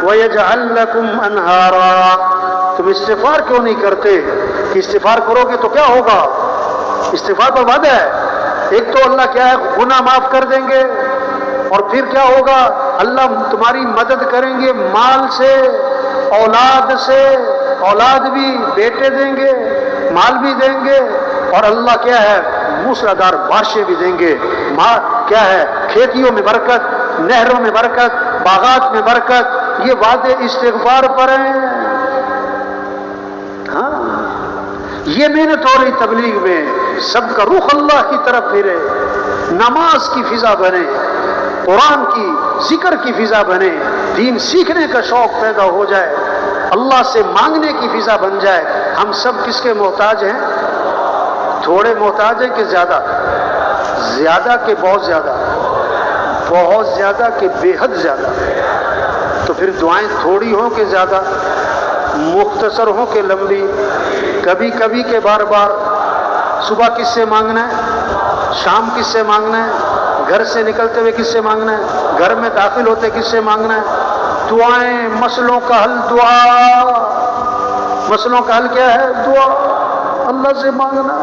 وَيَجْعَلْ لَكُمْ أَنْهَارًا. تم استغفار کیوں نہیں کرتے کہ استغفار کرو گے تو کیا ہوگا؟ استغفار پر وعدہ ہے. ایک تو اللہ کیا ہے گناہ معاف کر دیں گے, اور پھر کیا ہوگا اللہ تمہاری مدد کریں گے مال سے, اولاد سے, اولاد بھی بیٹے دیں گے, مال بھی دیں گے, اور اللہ کیا ہے موسلادھار بارشیں بھی دیں گے. کیا ہے کھیتیوں میں برکت, نہروں میں برکت, باغات میں برکت. یہ وعدے استغفار پر ہیں. ہاں یہ محنت ہو رہی تبلیغ میں, سب کا رخ اللہ کی طرف پھرے, نماز کی فضا بنے, قرآن کی ذکر کی فضا بنے، دین سیکھنے کا شوق پیدا ہو جائے، اللہ سے مانگنے کی فضا بن جائے۔ ہم سب کس کے محتاج ہیں؟ تھوڑے محتاج ہیں کہ زیادہ؟ زیادہ کہ بہت زیادہ؟ بہت زیادہ کہ بے حد زیادہ؟ تو پھر دعائیں تھوڑی ہوں کہ زیادہ، مختصر ہوں کہ لمبی، کبھی کبھی کہ بار بار؟ صبح کس سے مانگنا ہے؟ شام کس سے مانگنا ہے؟ گھر سے نکلتے ہوئے کس سے مانگنا ہے؟ گھر میں داخل ہوتے کس سے مانگنا ہے؟ دعائیں، مسئلوں کا حل دعا۔ مسئلوں کا حل کیا ہے؟ دعا، اللہ سے مانگنا،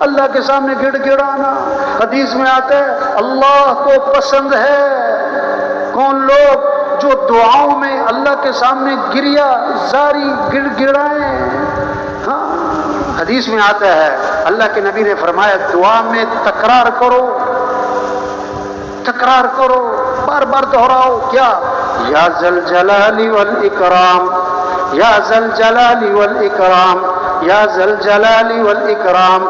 اللہ کے سامنے گڑ گڑانا۔ حدیث میں آتا ہے اللہ کو پسند ہے کون لوگ جو دعاؤں میں اللہ کے سامنے گریا زاری گڑ گڑائیں۔ ہاں، حدیث میں آتا ہے اللہ کے نبی نے فرمایا دعا میں تکرار کرو، تکرار کرو، بار بار دہراؤ۔ کیا؟ یا ذل جلال والاکرام، یا ذل جلال والاکرام، یا ذل جلال والاکرام۔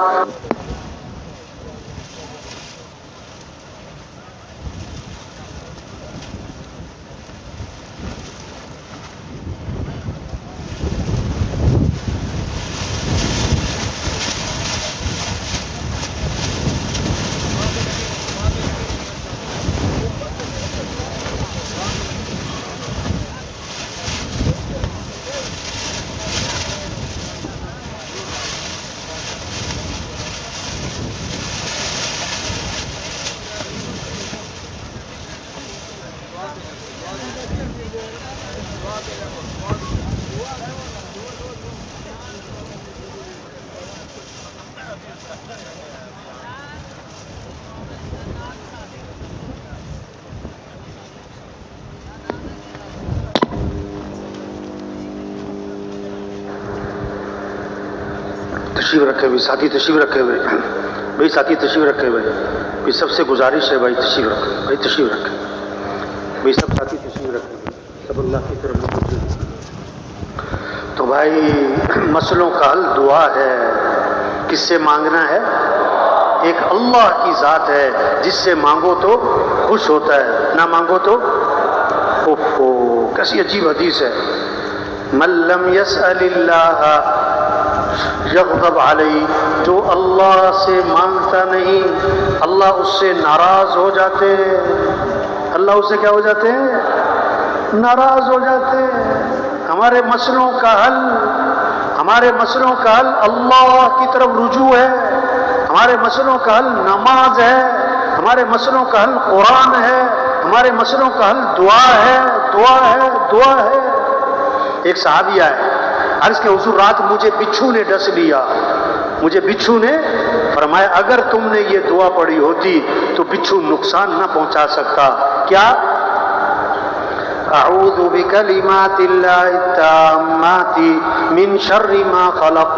تشریف رکھے ہوئے ساتھی، تشریف رکھے ہوئے بھائی، ساتھی تشریف رکھے ہوئے بھائی، سب سے گزارش ہے بھائی تشریف رکھے، بھائی تشریف رکھے بھائی، سب ساتھی تشریف رکھے ہوئے، سب اللہ کی طرف متوجہ۔ تو بھائی مسئلوں کا حل دعا ہے۔ کس سے مانگنا ہے؟ ایک اللہ کی ذات ہے جس سے مانگو تو خوش ہوتا ہے، نہ مانگو تو اوفو۔ کیسی عجیب حدیث ہے، من لم یسأل اللہ یغضب علیہ، جو اللہ سے مانگتا نہیں اللہ اس سے ناراض ہو جاتے ہیں۔ اللہ اس سے کیا ہو جاتے ہیں؟ ناراض ہو جاتے ہیں۔ ہمارے مسئلوں کا حل، ہمارے مسئلوں کا حل اللہ کی طرف رجوع ہے، ہمارے مسئلوں کا حل نماز ہے، ہمارے مسئلوں کا حل قرآن ہے، ہمارے مسئلوں کا حل دعا ہے، دعا ہے، دعا ہے۔ ایک صحابی آئے، عرض کہ حضور رات مجھے بچھو نے ڈس لیا، مجھے بچھو نے فرمایا اگر تم نے یہ دعا پڑھی ہوتی تو بچھو نقصان نہ پہنچا سکتا۔ کیا؟ اعوذ بکلمات اللہ التامات من شر ما خلق،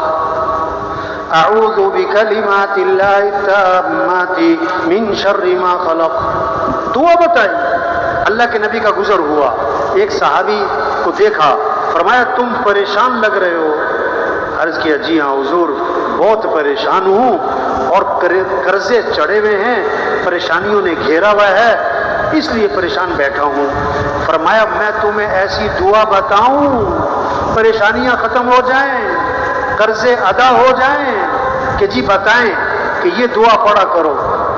اعوذ بکلمات اللہ التامات من شر ما خلق۔ دعا بتائی، اللہ کے نبی کا گزر ہوا، ایک صحابی کو دیکھا، فرمایا تم پریشان لگ رہے ہو۔ عرض کیا جی ہاں حضور بہت پریشان ہوں اور قرضے چڑھے ہوئے ہیں، پریشانیوں نے گھیرا ہوا ہے اس لیے پریشان بیٹھا ہوں۔ فرمایا میں تمہیں ایسی دعا بتاؤں پریشانیاں ختم ہو جائیں، قرضے ادا ہو جائیں؟ کہ جی بتائیں۔ کہ یہ دعا پڑھا کرو،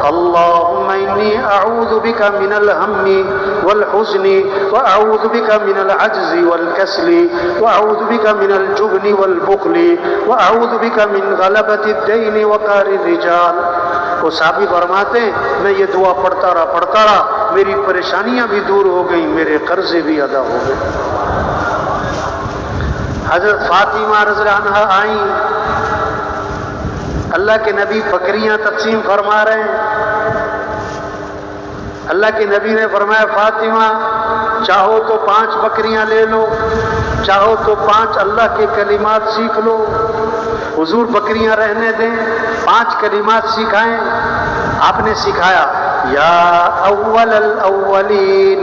اللہم انی اعوذ بک من الہم والحزن واعوذ بک من العجز والکسل واعوذ بک من الجبن والبخل واعوذ بک من غلبۃ الدین وقہر الرجال۔ وہ صحابی فرماتے ہیں میں یہ دعا پڑھتا رہا، میری پریشانیاں بھی دور ہو گئیں، میرے قرضے بھی ادا ہو گئے۔ حضرت فاطمہ رضی اللہ عنہا آئیں، اللہ کے نبی بکریاں تقسیم فرما رہے ہیں، اللہ کے نبی نے فرمایا فاطمہ چاہو تو 5 بکریاں لے لو، چاہو تو 5 اللہ کے کلمات سیکھ لو۔ حضور بکریاں رہنے دیں، 5 کلمات سکھائیں۔ آپ نے سکھایا یا اول الاولین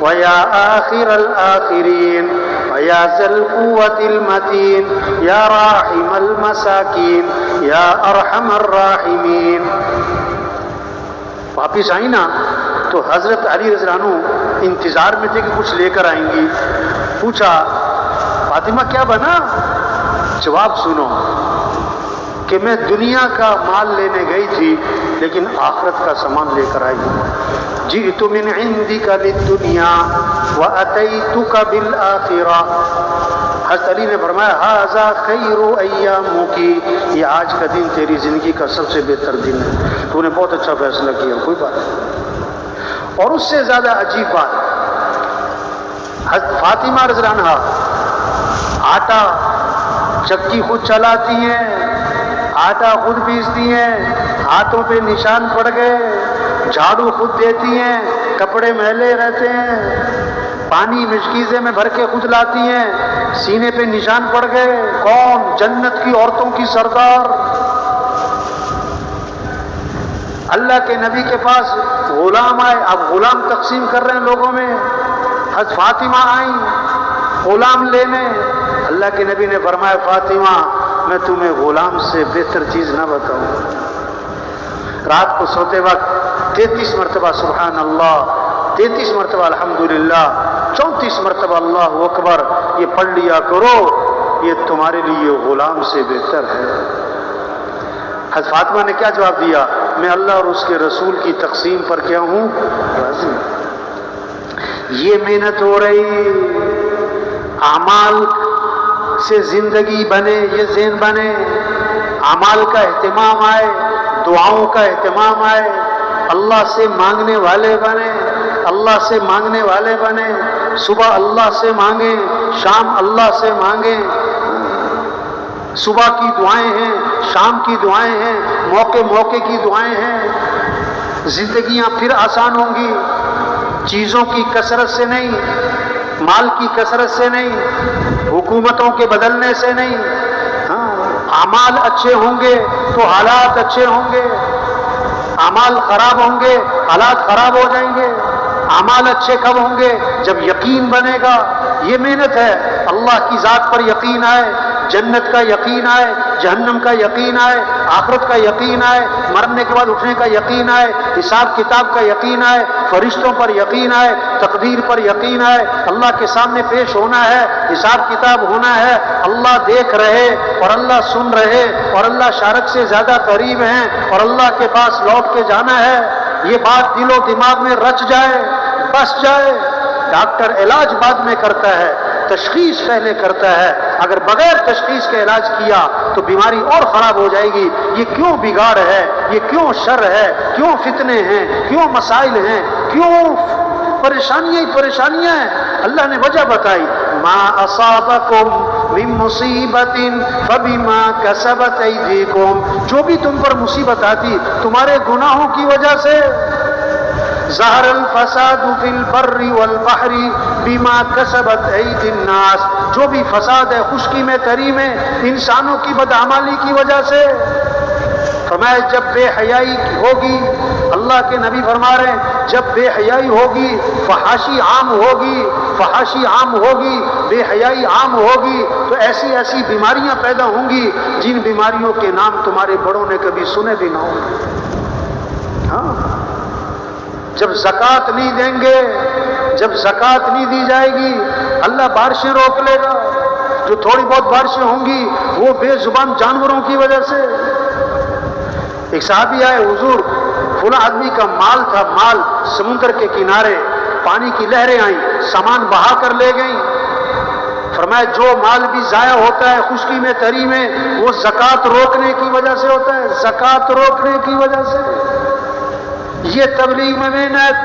ویا آخر الآخرین ویا ذی القوۃ المتین یا راحم المساکین یا ارحم الراحمین۔ واپس آئی نا، تو حضرت علی رضی اللہ عنہ انتظار میں تھے کہ کچھ لے کر آئیں گی. پوچھا فاطمہ کیا بنا؟ جواب سنو کہ میں دنیا کا مال لینے گئی تھی لیکن آخرت کا سامان لے کر آئی ہوں. جئت من عندک للدنیا واتیتک بالآخرہ. حضرت علی نے فرمایا ھذا خیر ایامک، یہ آج کا دن تیری زندگی کا سب سے بہتر دن ہے، تو نے بہت اچھا فیصلہ کیا. کوئی بات نہیں. اور اس سے زیادہ عجیب بات، حضرت فاطمہ رضی اللہ عنہا آٹا چکی خود چلاتی ہیں، آٹا خود پیستی ہیں، ہاتھوں پہ نشان پڑ گئے، جھاڑو خود دیتی ہیں، کپڑے میلے رہتے ہیں، پانی مشکیزے میں بھر کے خود لاتی ہیں، سینے پہ نشان پڑ گئے. کون؟ جنت کی عورتوں کی سردار. اللہ کے نبی کے پاس غلام آئے، اب غلام تقسیم کر رہے ہیں لوگوں میں. حضرت فاطمہ آئیں غلام لینے. اللہ کے نبی نے فرمایا فاطمہ میں تمہیں غلام سے بہتر چیز نہ بتاؤں. رات کو سوتے وقت 33 مرتبہ سبحان اللہ، 33 مرتبہ الحمدللہ، 34 مرتبہ اللہ اکبر یہ پڑھ لیا کرو، یہ تمہارے لیے غلام سے بہتر ہے. حضرت فاطمہ نے کیا جواب دیا؟ میں اللہ اور اس کے رسول کی تقسیم پر کیا ہوں؟ راضی. یہ محنت ہو رہی، اعمال سے زندگی بنے، یہ ذہن بنے، اعمال کا اہتمام آئے، دعاؤں کا اہتمام آئے، اللہ سے مانگنے والے بنے، اللہ سے مانگنے والے بنے. صبح اللہ سے مانگیں، شام اللہ سے مانگیں. صبح کی دعائیں ہیں، شام کی دعائیں ہیں، موقع موقع کی دعائیں ہیں. زندگیاں پھر آسان ہوں گی، چیزوں کی کثرت سے نہیں، مال کی کثرت سے نہیں، حکومتوں کے بدلنے سے نہیں. اعمال اچھے ہوں گے تو حالات اچھے ہوں گے، اعمال خراب ہوں گے حالات خراب ہو جائیں گے. اعمال اچھے کب ہوں گے؟ جب یقین بنے گا. یہ محنت ہے، اللہ کی ذات پر یقین آئے، جنت کا یقین آئے، جہنم کا یقین آئے، آخرت کا یقین آئے، مرنے کے بعد اٹھنے کا یقین آئے، حساب کتاب کا یقین آئے، فرشتوں پر یقین آئے، تقدیر پر یقین آئے، اللہ کے سامنے پیش ہونا ہے، حساب کتاب ہونا ہے، اللہ دیکھ رہے اور اللہ سن رہے اور اللہ شارک سے زیادہ قریب ہیں اور اللہ کے پاس لوٹ کے جانا ہے. یہ بات دل و دماغ میں رچ جائے، بس جائے. ڈاکٹر علاج بعد میں کرتا ہے، تشخیص پہلے کرتا ہے. اگر بغیر تشخیص کے علاج کیا تو بیماری اور خراب ہو جائے گی. یہ کیوں بگاڑ ہے، یہ کیوں شر ہے، کیوں فتنے ہیں، کیوں مسائل ہیں، کیوں پریشانیاں ہی پریشانیاں ہیں؟ اللہ نے وجہ بتائی. ما اصابکم من مصیبت فبما کسبت ایدیکم، جو بھی تم پر مصیبت آتی تمہارے گناہوں کی وجہ سے. ظہر الفساد فی البر والبحر بما کسبت ایدی الناس، جو بھی فساد ہے خشکی میں تری میں انسانوں کی بدعمالی کی وجہ سے. فرمایا جب بے حیائی ہوگی، اللہ کے نبی فرما رہے ہیں جب بے حیائی ہوگی، فحاشی عام ہوگی، فحاشی عام ہوگی، بے حیائی عام ہوگی تو ایسی ایسی بیماریاں پیدا ہوں گی جن بیماریوں کے نام تمہارے بڑوں نے کبھی سنے بھی نہ ہوں گے. ہاں، جب زکوٰۃ نہیں دیں گے، جب زکوٰۃ نہیں دی جائے گی، اللہ بارشیں روک لے گا. جو تھوڑی بہت بارشیں ہوں گی وہ بے زبان جانوروں کی وجہ سے. ایک صحابی آئے، حضور فلاں آدمی کا مال تھا، مال سمندر کے کنارے، پانی کی لہریں آئیں، سامان بہا کر لے گئیں. فرمایا جو مال بھی ضائع ہوتا ہے خشکی میں تری میں وہ زکوٰۃ روکنے کی وجہ سے ہوتا ہے، زکوٰۃ روکنے کی وجہ سے. یہ تبلیغ میں محنت،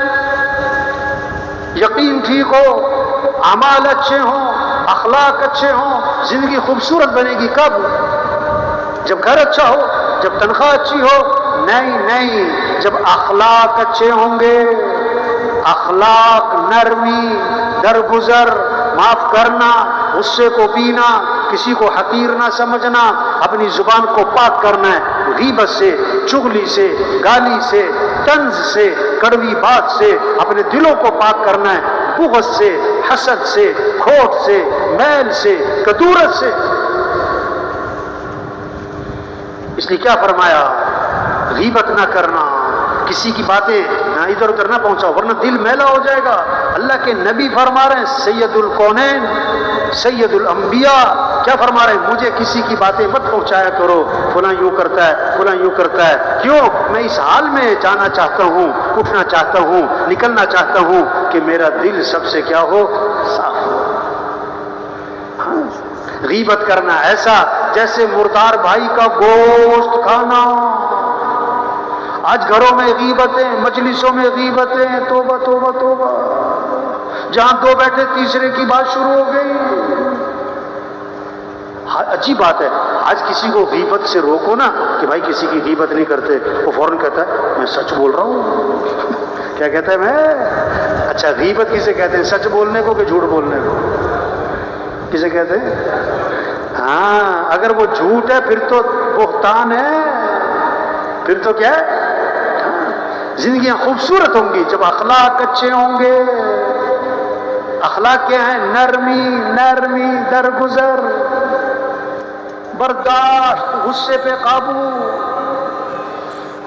یقین ٹھیک ہو، اعمال اچھے ہوں، اخلاق اچھے ہوں، زندگی خوبصورت بنے گی. کب؟ جب گھر اچھا ہو، جب تنخواہ اچھی ہو. نہیں، جب اخلاق اچھے ہوں گے. اخلاق، نرمی، درگزر، معاف کرنا، غصے کو پینا، کسی کو حقیر نہ سمجھنا، اپنی زبان کو پاک کرنا ہے غیبت سے، چغلی سے، گالی سے، طنز سے، کڑوی بات سے. اپنے دلوں کو پاک کرنا ہے بغض سے، حسد سے، کھوٹ سے، میل سے، کدورت سے. اس لیے کیا فرمایا؟ غیبت نہ کرنا، کسی کی باتیں یہاں ادھر ادھر نہ پہنچاؤ ورنہ دل میلا ہو جائے گا. اللہ کے نبی فرما رہے ہیں سید الکونین سید الانبیاء کیا فرما رہے ہیں؟ مجھے کسی کی باتیں مت پہنچایا کرو، فلاں یوں کرتا ہے فلاں یوں کرتا ہے. کیوں؟ میں اس حال میں جانا چاہتا ہوں، اٹھنا چاہتا ہوں، نکلنا چاہتا ہوں کہ میرا دل سب سے کیا ہو؟ صاف ہو. غیبت کرنا ایسا جیسے مردار بھائی کا گوشت کھانا. آج گھروں میں غیبتیں، مجلسوں میں غیبتیں، توبہ توبہ توبہ. جہاں دو بیٹھے تیسرے کی بات شروع ہو گئی. عجیب بات ہے، آج کسی کو غیبت سے روکو نا کہ بھائی کسی کی غیبت نہیں کرتے، وہ فوراً کہتا ہے میں سچ بول رہا ہوں. کیا کہتا ہے میں؟ اچھا غیبت کسے کہتے ہیں؟ سچ بولنے کو کہ جھوٹ بولنے کو؟ کسے کہتے ہیں؟ ہاں اگر وہ جھوٹ ہے پھر تو بہتان ہے، پھر تو کیا ہے؟ زندگیاں خوبصورت ہوں گی جب اخلاق اچھے ہوں گے. اخلاق کیا ہے؟ نرمی، نرمی، درگزر، برداشت، غصے پہ قابو.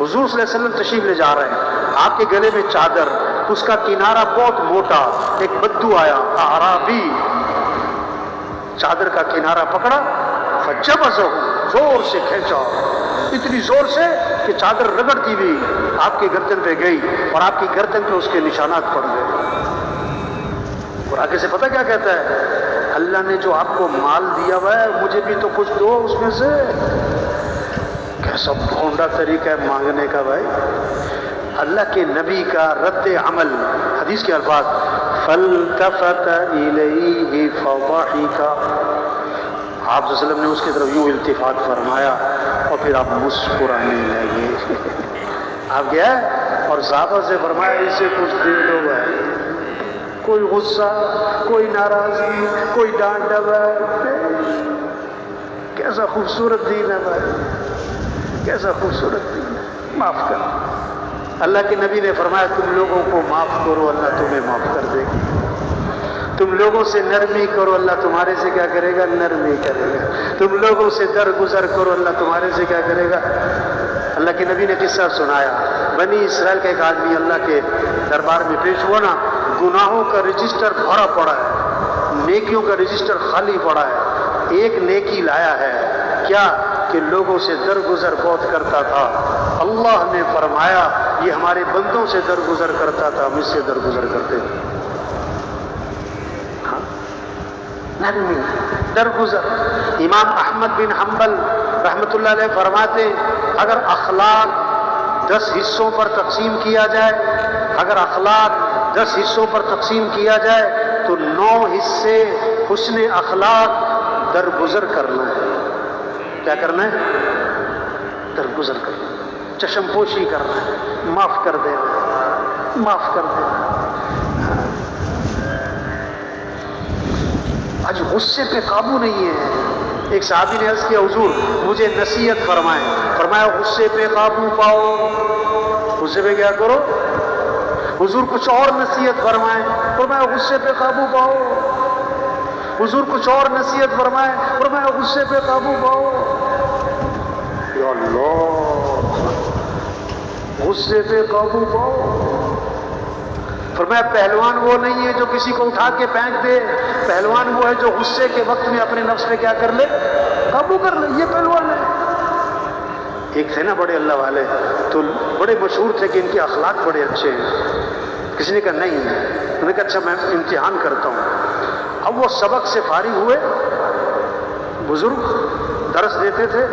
حضور صلی اللہ علیہ وسلم تشریف لے جا رہے ہیں، آپ کے گلے میں چادر، اس کا کنارہ بہت موٹا. ایک بدو آیا اعرابی، چادر کا کنارہ پکڑا، فجبزہ، زور سے کھینچا، اتنی زور سے کہ چادر رگڑتی ہوئی آپ کی گردن پہ گئی اور آپ کی گردن پہ اس کے نشانات پڑ گئے. اور آگے سے پتہ کیا کہتا ہے؟ اللہ نے جو آپ کو مال دیا ہوا ہے مجھے بھی تو کچھ دو اس میں سے. کیسا بھونڈا طریقہ ہے مانگنے کا بھائی. اللہ کے نبی کا رد عمل، حدیث کے الفاظ فَالْتَفَتَ إِلَيْهِ فَضَحِكَ، آپ صلی اللہ علیہ وسلم نے اس کی طرف یوں التفات فرمایا اور پھر آپ مسکرانے لگے. آپ گیا اور صحابہ سے فرمایا اسے کچھ دے دو بھائی. کوئی غصہ، کوئی ناراضگی، کوئی ڈانٹ ڈپٹ. کیسا خوبصورت دین ہے بھائی، کیسا خوبصورت دین ہے. معاف کر. اللہ کے نبی نے فرمایا تم لوگوں کو معاف کرو اللہ تمہیں معاف کر دے گا. تم لوگوں سے نرمی کرو اللہ تمہارے سے کیا کرے گا؟ نرمی کرے گا. تم لوگوں سے درگزر کرو اللہ تمہارے سے کیا کرے گا؟ اللہ کے نبی نے قصہ سنایا. بنی اسرائیل کا ایک آدمی اللہ کے دربار میں پیش ہوا نا، گناہوں کا رجسٹر بھرا پڑا ہے، نیکیوں کا رجسٹر خالی پڑا ہے. ایک نیکی لایا ہے کیا کہ لوگوں سے درگزر بہت کرتا تھا. اللہ نے فرمایا یہ ہمارے بندوں سے درگزر کرتا تھا، ہم اس سے درگزر کرتے تھے. نرمی، درگزر. امام احمد بن حنبل رحمۃ اللہ علیہ فرماتے ہیں اگر اخلاق 10 حصوں پر تقسیم کیا جائے، اگر اخلاق 10 حصوں پر تقسیم کیا جائے تو 9 حصے حسن اخلاق درگزر کرنا ہے. کیا کرنا ہے؟ درگزر کرنا، چشم پوشی کرنا ہے، معاف کر دینا، معاف کر دینا. آج غصے پہ قابو نہیں ہے. ایک صحابی نے عرض کیا حضور مجھے نصیحت فرمائیں. فرمایا غصے پہ قابو پاؤ. غصے پہ کیا کرو؟ حضور کچھ اور نصیحت فرمائیں. فرمایا غصے پہ قابو پاؤ. حضور کچھ اور نصیحت فرمائیں. فرمایا غصے پہ قابو پاؤ. یا اللہ، غصے پہ قابو پاؤ. فرمایا پہلوان وہ نہیں ہے جو کسی کو اٹھا کے پھینک دے، پہلوان وہ ہے جو غصے کے وقت میں اپنے نفس پہ کیا کر لے؟ قابو کر لے. یہ پہلوان ہے. ایک تھے نا بڑے اللہ والے، تو بڑے مشہور تھے کہ ان کے اخلاق بڑے اچھے ہیں. کسی نے کہا نہیں، انہوں نے کہا اچھا میں امتحان کرتا ہوں. اب وہ سبق سے فارغ ہوئے، بزرگ درس دیتے تھے،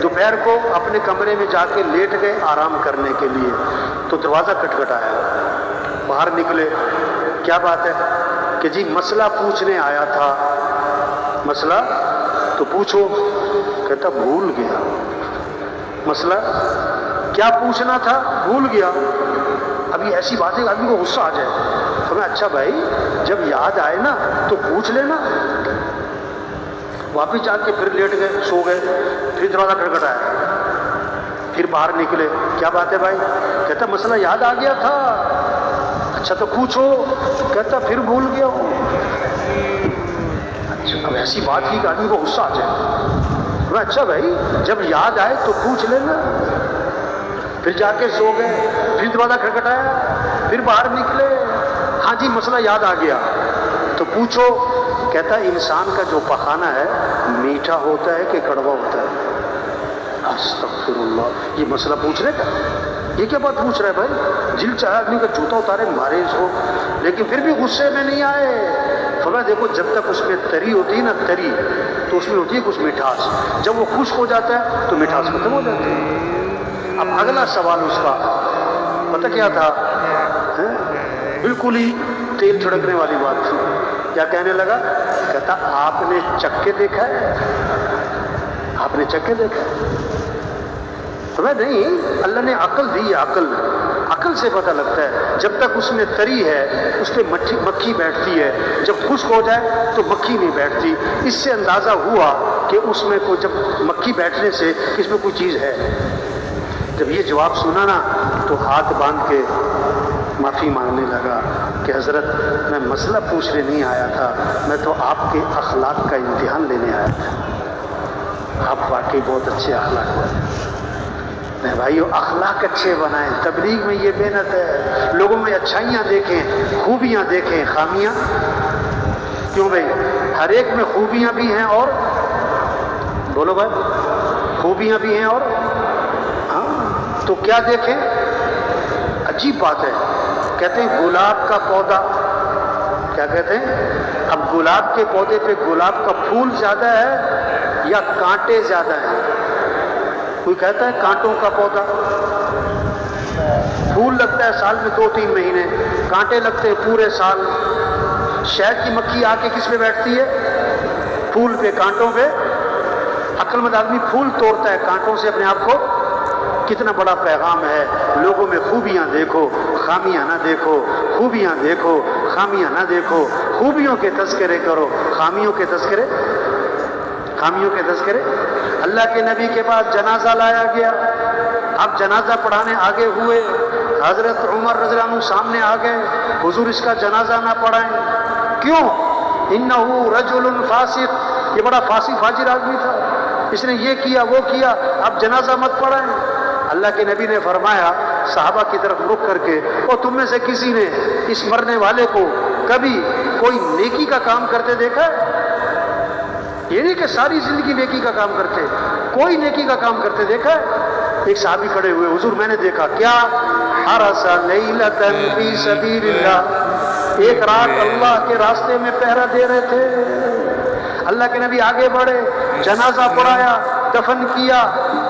دوپہر کو اپنے کمرے میں جا کے لیٹ گئے آرام کرنے کے لیے. تو دروازہ کھٹکھٹایا، باہر نکلے. کیا بات ہے؟ کہ جی مسئلہ پوچھنے آیا تھا. مسئلہ تو پوچھو. کہتا بھول گیا. مسئلہ کیا پوچھنا تھا؟ بھول گیا. ابھی ایسی بات ہے کہ آدمی کو غصہ آ جائے. تو میں اچھا بھائی جب یاد آئے نا تو پوچھ لینا. واپس جا کے پھر لیٹ گئے، سو گئے. پھر دروازہ کھٹکھٹایا، پھر باہر نکلے. کیا بات ہے بھائی؟ کہتا مسئلہ یاد آ گیا تھا. اچھا تو پوچھو. کہتا پھر بھول گیا ہوں. اچھا اب ایسی بات کی کہ آدمی کو غصہ آ جائے. اچھا بھائی جب یاد آئے تو پوچھ لینا. پھر جا کے سو گئے. پھر دروازہ کھٹکھٹایا، پھر باہر نکلے، ہاں جی مسئلہ یاد آ گیا، تو پوچھو، کہتا ہے انسان کا جو پخانہ ہے میٹھا ہوتا ہے کہ کڑوا ہوتا ہے؟ استغفر اللہ، یہ مسئلہ پوچھ رہے کا، یہ کیا بات پوچھ رہا ہے بھائی؟ جل چاہے آدمی کا جوتا اتارے مارے اس کو، لیکن پھر بھی غصے میں نہیں آئے۔ فرمایا دیکھو جب تک اس میں تری ہوتی ہے نا، تری تو اس میں ہوتی ہے کچھ مٹھاس، جب وہ خشک ہو جاتا ہے تو مٹھاس ختم ہو جاتی ہے۔ اب اگلا سوال اس کا پتہ کیا تھا؟ بالکل ہی تیل چھڑکنے والی بات تھی۔ کیا کہنے لگا؟ کہتا آپ نے چکے دیکھا ہے؟ آپ نے چکے دیکھا ہے؟ نہیں، اللہ نے عقل دی ہے، عقل سے پتہ لگتا ہے۔ جب تک اس میں تری ہے اس پہ مکھی بیٹھتی ہے، جب خشک ہو جائے تو مکھی نہیں بیٹھتی۔ اس سے اندازہ ہوا کہ اس میں کوئی، جب مکھی بیٹھنے سے اس میں کوئی چیز ہے۔ جب یہ جواب سنا نا تو ہاتھ باندھ کے معافی مانگنے لگا کہ حضرت میں مسئلہ پوچھنے نہیں آیا تھا، میں تو آپ کے اخلاق کا امتحان لینے آیا تھا۔ آپ واقعی بہت اچھے اخلاق والے ہیں۔ بھائیو اخلاق اچھے بنائیں، تبلیغ میں یہ محنت ہے، لوگوں میں اچھائیاں دیکھیں، خوبیاں دیکھیں، خامیاں کیوں بھائی؟ ہر ایک میں خوبیاں بھی ہیں اور بولو بھائی، خوبیاں بھی ہیں اور ہاں، تو کیا دیکھیں؟ عجیب بات ہے، کہتے ہیں گلاب کا پودا، کیا کہتے ہیں؟ اب گلاب کے پودے پہ گلاب کا پھول زیادہ ہے یا کانٹے زیادہ ہیں؟ کوئی کہتا ہے کانٹوں کا پودا، پھول لگتا ہے سال میں 2-3 مہینے، کانٹے لگتے ہیں پورے سال۔ شہد کی مکھی آ کے کس پہ بیٹھتی ہے؟ پھول پہ، کانٹوں پہ۔ عقل مند آدمی پھول توڑتا ہے کانٹوں سے اپنے آپ کو۔ کتنا بڑا پیغام ہے، لوگوں میں خوبیاں دیکھو، خامیاں نہ دیکھو، خوبیاں دیکھو، خامیاں نہ دیکھو، خوبیوں کے تذکرے کرو، خامیوں کے تذکرے اللہ کے نبی کے پاس جنازہ لایا گیا، اب جنازہ پڑھانے آگے ہوئے، حضرت عمر رضی اللہ عنہ سامنے آ گئے، حضور اس کا جنازہ نہ پڑھائیں۔ کیوں؟ انہو رجل فاسق، یہ بڑا فاسق فاجر آدمی تھا، اس نے یہ کیا وہ کیا، اب جنازہ مت پڑھائیں۔ اللہ کے نبی نے فرمایا صحابہ کی طرف رخ کر کے، اور تم میں سے کسی نے اس مرنے والے کو کبھی کوئی نیکی کا کام کرتے دیکھا ہے؟ یہ نہیں کہ ساری زندگی نیکی کا کام کرتے، کوئی نیکی کا کام کرتے دیکھا ہے؟ ایک صحابی کھڑے ہوئے، حضور میں نے دیکھا، کیا؟ حرس لیلۃ فی سبیل اللہ، ایک رات اللہ کے راستے میں پہرا دے رہے تھے۔ اللہ کے نبی آگے بڑھے، جنازہ پڑھایا، دفن کیا،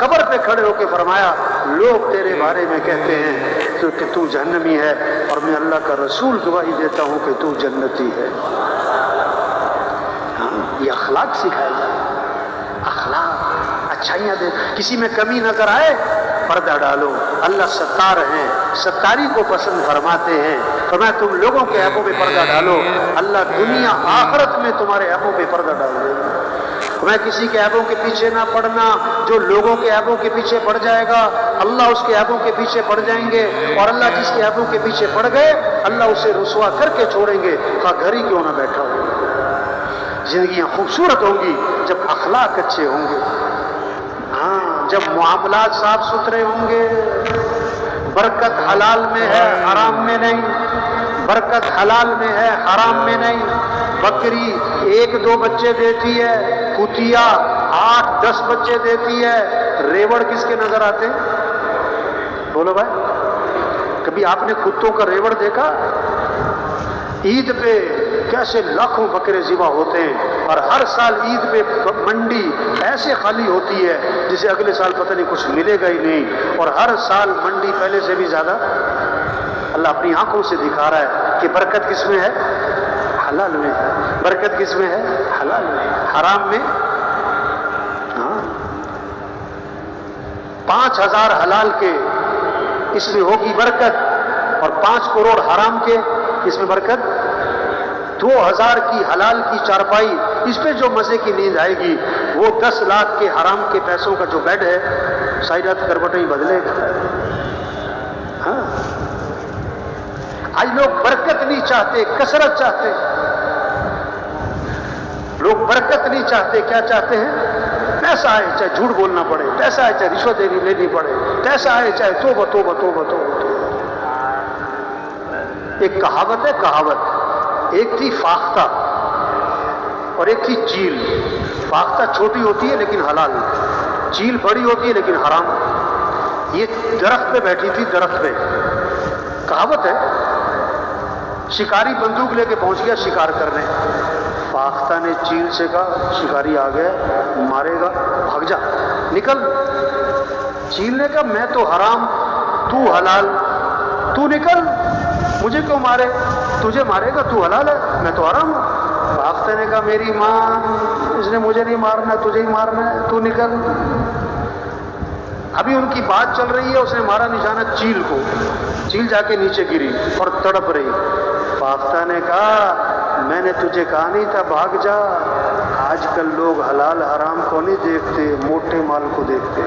قبر پہ کھڑے ہو کے فرمایا لوگ تیرے بارے میں کہتے ہیں کہ تو جہنمی ہے، اور میں اللہ کا رسول گواہی دیتا ہوں کہ تو جنتی ہے۔ یہ اخلاق سکھائے جائے، اخلاق، اچھائیاں دے، کسی میں کمی نظر آئے پردہ ڈالو، اللہ ستار ہیں، ستاری کو پسند فرماتے ہیں، فرمایا تم لوگوں کے عیبوں پہ پردہ ڈالو، اللہ دنیا آخرت میں تمہارے عیبوں پہ پردہ ڈال دے گا۔ میں کسی کے عیبوں کے پیچھے نہ پڑنا، جو لوگوں کے عیبوں کے پیچھے پڑ جائے گا اللہ اس کے عیبوں کے پیچھے پڑ جائیں گے، اور اللہ جس کے عیبوں کے پیچھے پڑ گئے اللہ اسے رسوا کر کے چھوڑیں گے، خواہ گھر ہی کیوں نہ بیٹھا ہو۔ زندگیاں خوبصورت ہوں گی جب اخلاق اچھے ہوں گے، ہاں جب معاملات صاف ستھرے ہوں گے۔ برکت حلال میں ہے، حرام میں نہیں، برکت حلال میں ہے، حرام میں نہیں۔ بکری 1-2 بچے دیتی ہے، کتیا 8-10 بچے دیتی ہے، ریوڑ کس کے نظر آتے ہیں؟ بولو بھائی، کبھی آپ نے کتوں کا ریوڑ دیکھا؟ عید پہ کیسے لاکھوں بکرے ذبح ہوتے ہیں، اور ہر سال عید پہ منڈی ایسے خالی ہوتی ہے جسے اگلے سال پتہ نہیں کچھ ملے گا ہی نہیں، اور ہر سال منڈی پہلے سے بھی زیادہ۔ اللہ اپنی آنکھوں سے دکھا رہا ہے کہ برکت کس میں ہے؟ حلال میں۔ برکت کس میں ہے؟ حلال میں۔ حرام میں 5000 حلال کے اس میں ہوگی برکت، اور 5 کروڑ حرام کے اس میں برکت۔ 2000 کی حلال کی چارپائی، اس پہ جو مزے کی نیند آئے گی، وہ 10 لاکھ کے حرام کے پیسوں کا جو بیڈ ہے سائیڈات کروٹیں بدلے گا۔ ہاں آج لوگ برکت نہیں چاہتے، کثرت چاہتے۔ لوگ برکت نہیں چاہتے، کیا چاہتے ہیں؟ پیسہ آئے چاہے جھوٹ بولنا پڑے، پیسہ آئے چاہے رشوت لینی پڑے، پیسہ آئے چاہے توبہ توبہ توبہ توبہ توبہ۔ ایک کہاوت ہے، کہاوت، ایک تھی فاختہ اور ایک تھی چیل۔ فاختہ چھوٹی ہوتی ہے لیکن حلال، چیل بڑی ہوتی ہے لیکن حرام۔ یہ درخت پہ بیٹھی تھی، درخت پہ، کہاوت ہے۔ شکاری بندوق لے کے پہنچ گیا شکار کرنے، فاختہ نے چیل سے کہا شکاری آ گیا مارے گا، بھاگ جا نکل۔ چیل نے کہا میں تو حرام تو حلال، تو نکل، مجھے کیوں مارے، تجھے مارے گا، تو حلال ہے میں تو حرام ہوں۔ فاختہ نے کہا میری ماں، اس نے مجھے نہیں مارنا تجھے ہی مارنا ہے، تو نکل۔ ابھی ان کی بات چل رہی ہے، اس نے مارا نشانہ چیل کو، چیل جا کے نیچے گری اور تڑپ رہی۔ فاختہ نے کہا میں نے تجھے کہا نہیں تھا بھاگ جا۔ آج کل لوگ حلال حرام کو نہیں دیکھتے، موٹے مال کو دیکھتے۔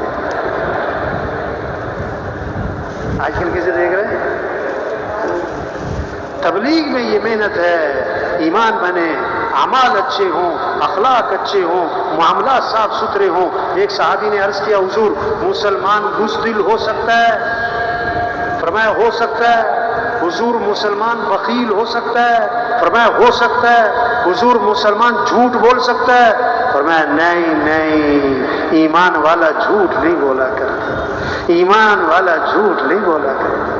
آج کل کسے دیکھ رہے ہیں؟ تبلیغ میں یہ محنت ہے، ایمان بنے، اعمال اچھے ہوں، اخلاق اچھے ہوں، معاملات صاف ستھرے ہوں۔ ایک صحابی نے عرض کیا حضور مسلمان بزدل ہو سکتا ہے؟ فرمایا ہو سکتا ہے۔ حضور مسلمان بخیل ہو سکتا ہے؟ فرمایا ہو سکتا ہے۔ حضور مسلمان جھوٹ بول سکتا ہے؟ فرمایا نہیں نہیں، ایمان والا جھوٹ نہیں بولا کرتا، ایمان والا جھوٹ نہیں بولا کرتا۔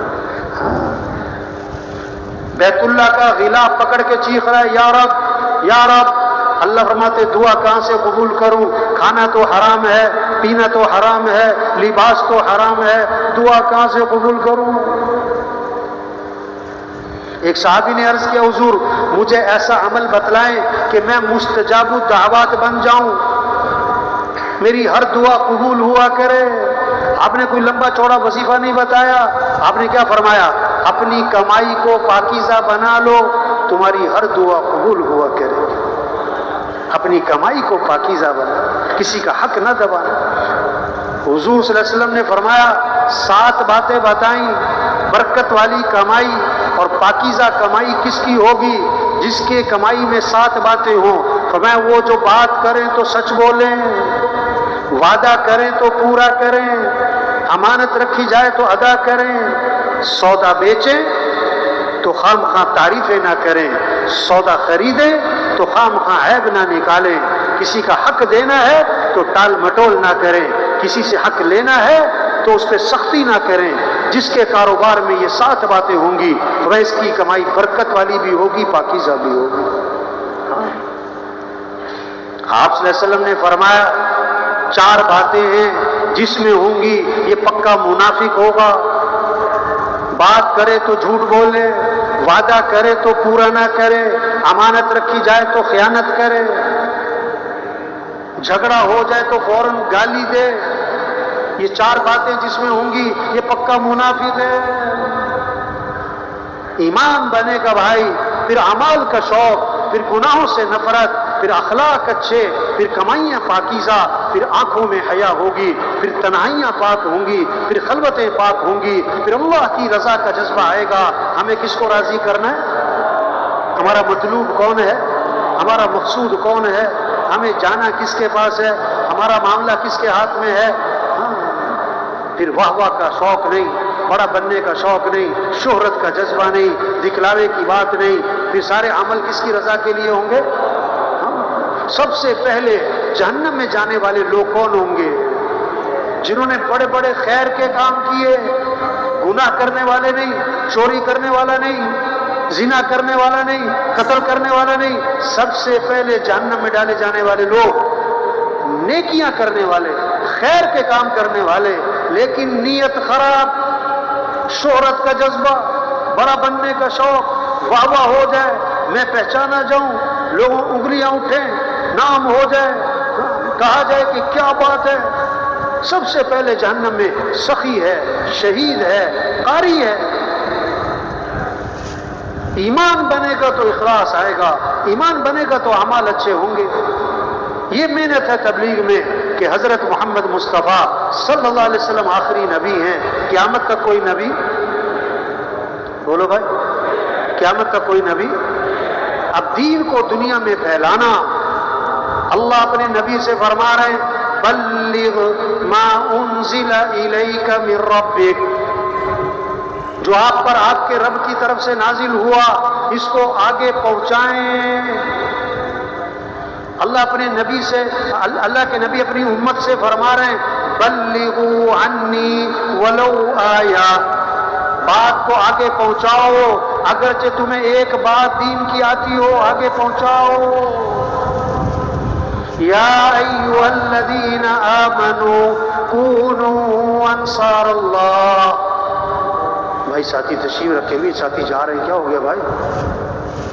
بیت اللہ کا غلاف پکڑ کے چیخ رہا ہے یا رب یا رب۔ اللہ فرماتے دعا کہاں سے قبول کروں، کھانا تو حرام ہے، پینا تو حرام ہے، لباس تو حرام ہے، دعا کہاں سے قبول کروں؟ ایک صحابی نے عرض کیا حضور مجھے ایسا عمل بتلائیں کہ میں مستجاب الدعوات بن جاؤں، میری ہر دعا قبول ہوا کرے۔ آپ نے کوئی لمبا چوڑا وظیفہ نہیں بتایا، آپ نے کیا فرمایا اپنی کمائی کو پاکیزہ بنا لو، تمہاری ہر دعا قبول ہوا کرے۔ اپنی کمائی کو پاکیزہ بنا، کسی کا حق نہ دبانا۔ حضور صلی اللہ علیہ وسلم نے فرمایا 7 باتیں بتائیں، برکت والی کمائی اور پاکیزہ کمائی کس کی ہوگی؟ جس کے کمائی میں 7 باتیں ہوں۔ فرمایا وہ جو بات کریں تو سچ بولیں، وعدہ کریں تو پورا کریں، امانت رکھی جائے تو ادا کریں، سودا بیچیں تو خام خواہ تعریفیں نہ کریں، سودا خریدیں تو خام خواہ عیب نہ نکالیں، کسی کا حق دینا ہے تو ٹال مٹول نہ کریں، کسی سے حق لینا ہے تو اس پہ سختی نہ کریں۔ جس کے کاروبار میں یہ 7 باتیں ہوں گی تو اس کی کمائی برکت والی بھی ہوگی، پاکیزہ بھی ہوگی۔ آپ صلی اللہ علیہ وسلم نے فرمایا 4 باتیں ہیں جس میں ہوں گی یہ پکا منافق ہوگا، بات کرے تو جھوٹ بولے، وعدہ کرے تو پورا نہ کرے، امانت رکھی جائے تو خیانت کرے، جھگڑا ہو جائے تو فوراً گالی دے۔ یہ 4 باتیں جس میں ہوں گی یہ پکا منافق ہے۔ ایمان بنے گا بھائی، پھر اعمال کا شوق، پھر گناہوں سے نفرت، پھر اخلاق اچھے، پھر کمائیاں پاکیزہ، پھر آنکھوں میں حیا ہوگی، پھر تنہائیاں پاک ہوں گی، پھر خلوتیں پاک ہوں گی، پھر اللہ کی رضا کا جذبہ آئے گا۔ ہمیں کس کو راضی کرنا ہے؟ ہمارا مطلوب کون ہے؟ ہمارا مقصود کون ہے؟ ہمیں جانا کس کے پاس ہے؟ ہمارا معاملہ کس کے ہاتھ میں ہے؟ پھر واہ واہ کا شوق نہیں، بڑا بننے کا شوق نہیں، شہرت کا جذبہ نہیں، دکھلاوے کی بات نہیں، پھر سارے عمل کس کی رضا کے لیے ہوں گے؟ سب سے پہلے جہنم میں جانے والے لوگ کون ہوں گے؟ جنہوں نے بڑے بڑے خیر کے کام کیے، گناہ کرنے والے نہیں، چوری کرنے والا نہیں، زنا کرنے والا نہیں، قتل کرنے والا نہیں۔ سب سے پہلے جہنم میں ڈالے جانے والے لوگ نیکیاں کرنے والے، خیر کے کام کرنے والے، لیکن نیت خراب، شہرت کا جذبہ، بڑا بننے کا شوق، واہ واہ ہو جائے، میں پہچانا جاؤں، لوگوں انگلیاں اٹھیں، نام ہو جائے، کہا جائے کہ کیا بات ہے۔ سب سے پہلے جہنم میں سخی ہے، شہید ہے، قاری ہے۔ ایمان بنے گا تو اخلاص آئے گا، ایمان بنے گا تو اعمال اچھے ہوں گے۔ یہ محنت ہے تبلیغ میں کہ حضرت محمد مصطفیٰ صلی اللہ علیہ وسلم آخری نبی ہیں۔ قیامت تک کوئی نبی، بولو بھائی، قیامت تک کوئی نبی۔ اب دین کو دنیا میں پھیلانا، اللہ اپنے نبی سے فرما رہے ہیں بلغ ما انزل الیک من ربک، جو آپ پر آپ کے رب کی طرف سے نازل ہوا اس کو آگے پہنچائیں۔ اللہ کے نبی اپنی امت سے فرما رہے ہیں بلغوا عنی ولو آیا، بات کو آگے پہنچاؤ، اگرچہ تمہیں ایک بات دین کی آتی ہو آگے پہنچاؤ۔ یا ایھا الذین آمنوا کونوا انصار اللہ۔ بھائی ساتھی تشریف رکھے ہوئے، ساتھی جا رہے ہیں، کیا ہو گیا بھائی؟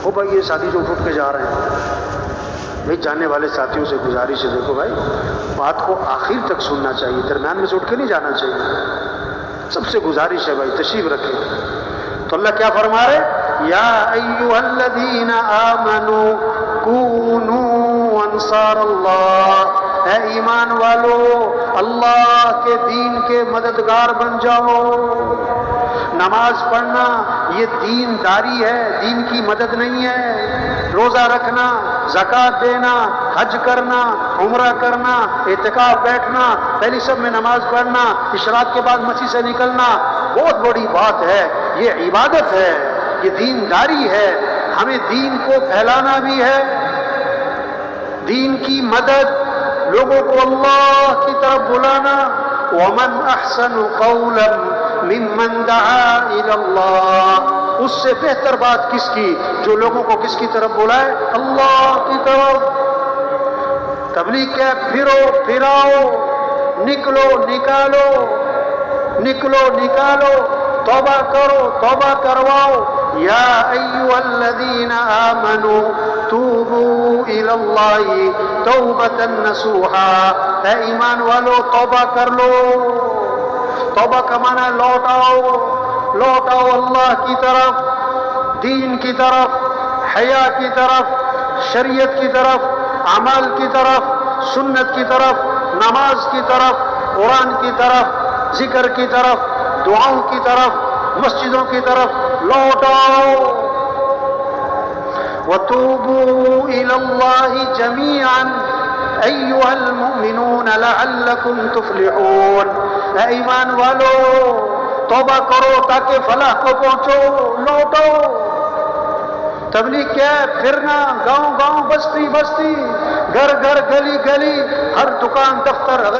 او بھائی یہ ساتھی جو اٹھ کے جا رہے ہیں، بھائی جانے والے ساتھیوں سے گزارش ہے، دیکھو بھائی بات کو آخر تک سننا چاہیے، درمیان میں سے اٹھ کے نہیں جانا چاہیے، سب سے گزارش ہے بھائی تشریف رکھے۔ تو اللہ کیا فرما رہے؟ یا ایھا الذین آمنوا کونوا انصار اللہ، اے ایمان والو اللہ کے دین کے مددگار بن جاؤ۔ نماز پڑھنا یہ دین داری ہے، دین کی مدد نہیں ہے۔ روزہ رکھنا، زکوٰۃ دینا، حج کرنا، عمرہ کرنا، اعتکاف بیٹھنا، پہلی شب میں نماز پڑھنا، اشراق کے بعد مسجد سے نکلنا بہت بڑی بات ہے، یہ عبادت ہے، یہ دین داری ہے۔ ہمیں دین کو پھیلانا بھی ہے، دین کی مدد، لوگوں کو اللہ کی طرف بلانا۔ وَمَنْ أَحْسَنُ قَوْلًا مِّمَّنْ دَعَا إِلَى اللَّهِ، اس سے بہتر بات کس کی جو لوگوں کو کس کی طرف بلائے؟ اللہ کی طرف۔ تبلیغ کیا؟ پھرو پھراؤ، نکلو نکالو، نکلو نکالو، توبہ کرو توبہ کرواؤ۔ یا ایھا الذین آمنوا توبوا الی اللہ توبۃ نصوحا، اے ایمان والو توبہ کر لو۔ توبہ کا معنی لوٹ آؤ اللہ کی طرف، دین کی طرف، حیا کی طرف، شریعت کی طرف، اعمال کی طرف، سنت کی طرف، نماز کی طرف، قرآن کی طرف، ذکر کی طرف، دعاؤں کی طرف، مسجدوں کی طرف لوٹ آؤ۔ وَتُوبُوا إِلَى اللَّهِ جَمِيعًا أَيُّهَا الْمُؤْمِنُونَ لَعَلَّكُمْ تُفْلِحُونَ، اے ایمان والو توبہ کرو تاکہ فلاح کو پہنچو، لوٹو۔ تبلیغ کیا ہے؟ پھرنا، گاؤں گاؤں، بستی بستی، گھر گھر، گلی گلی، ہر دکان دفتر،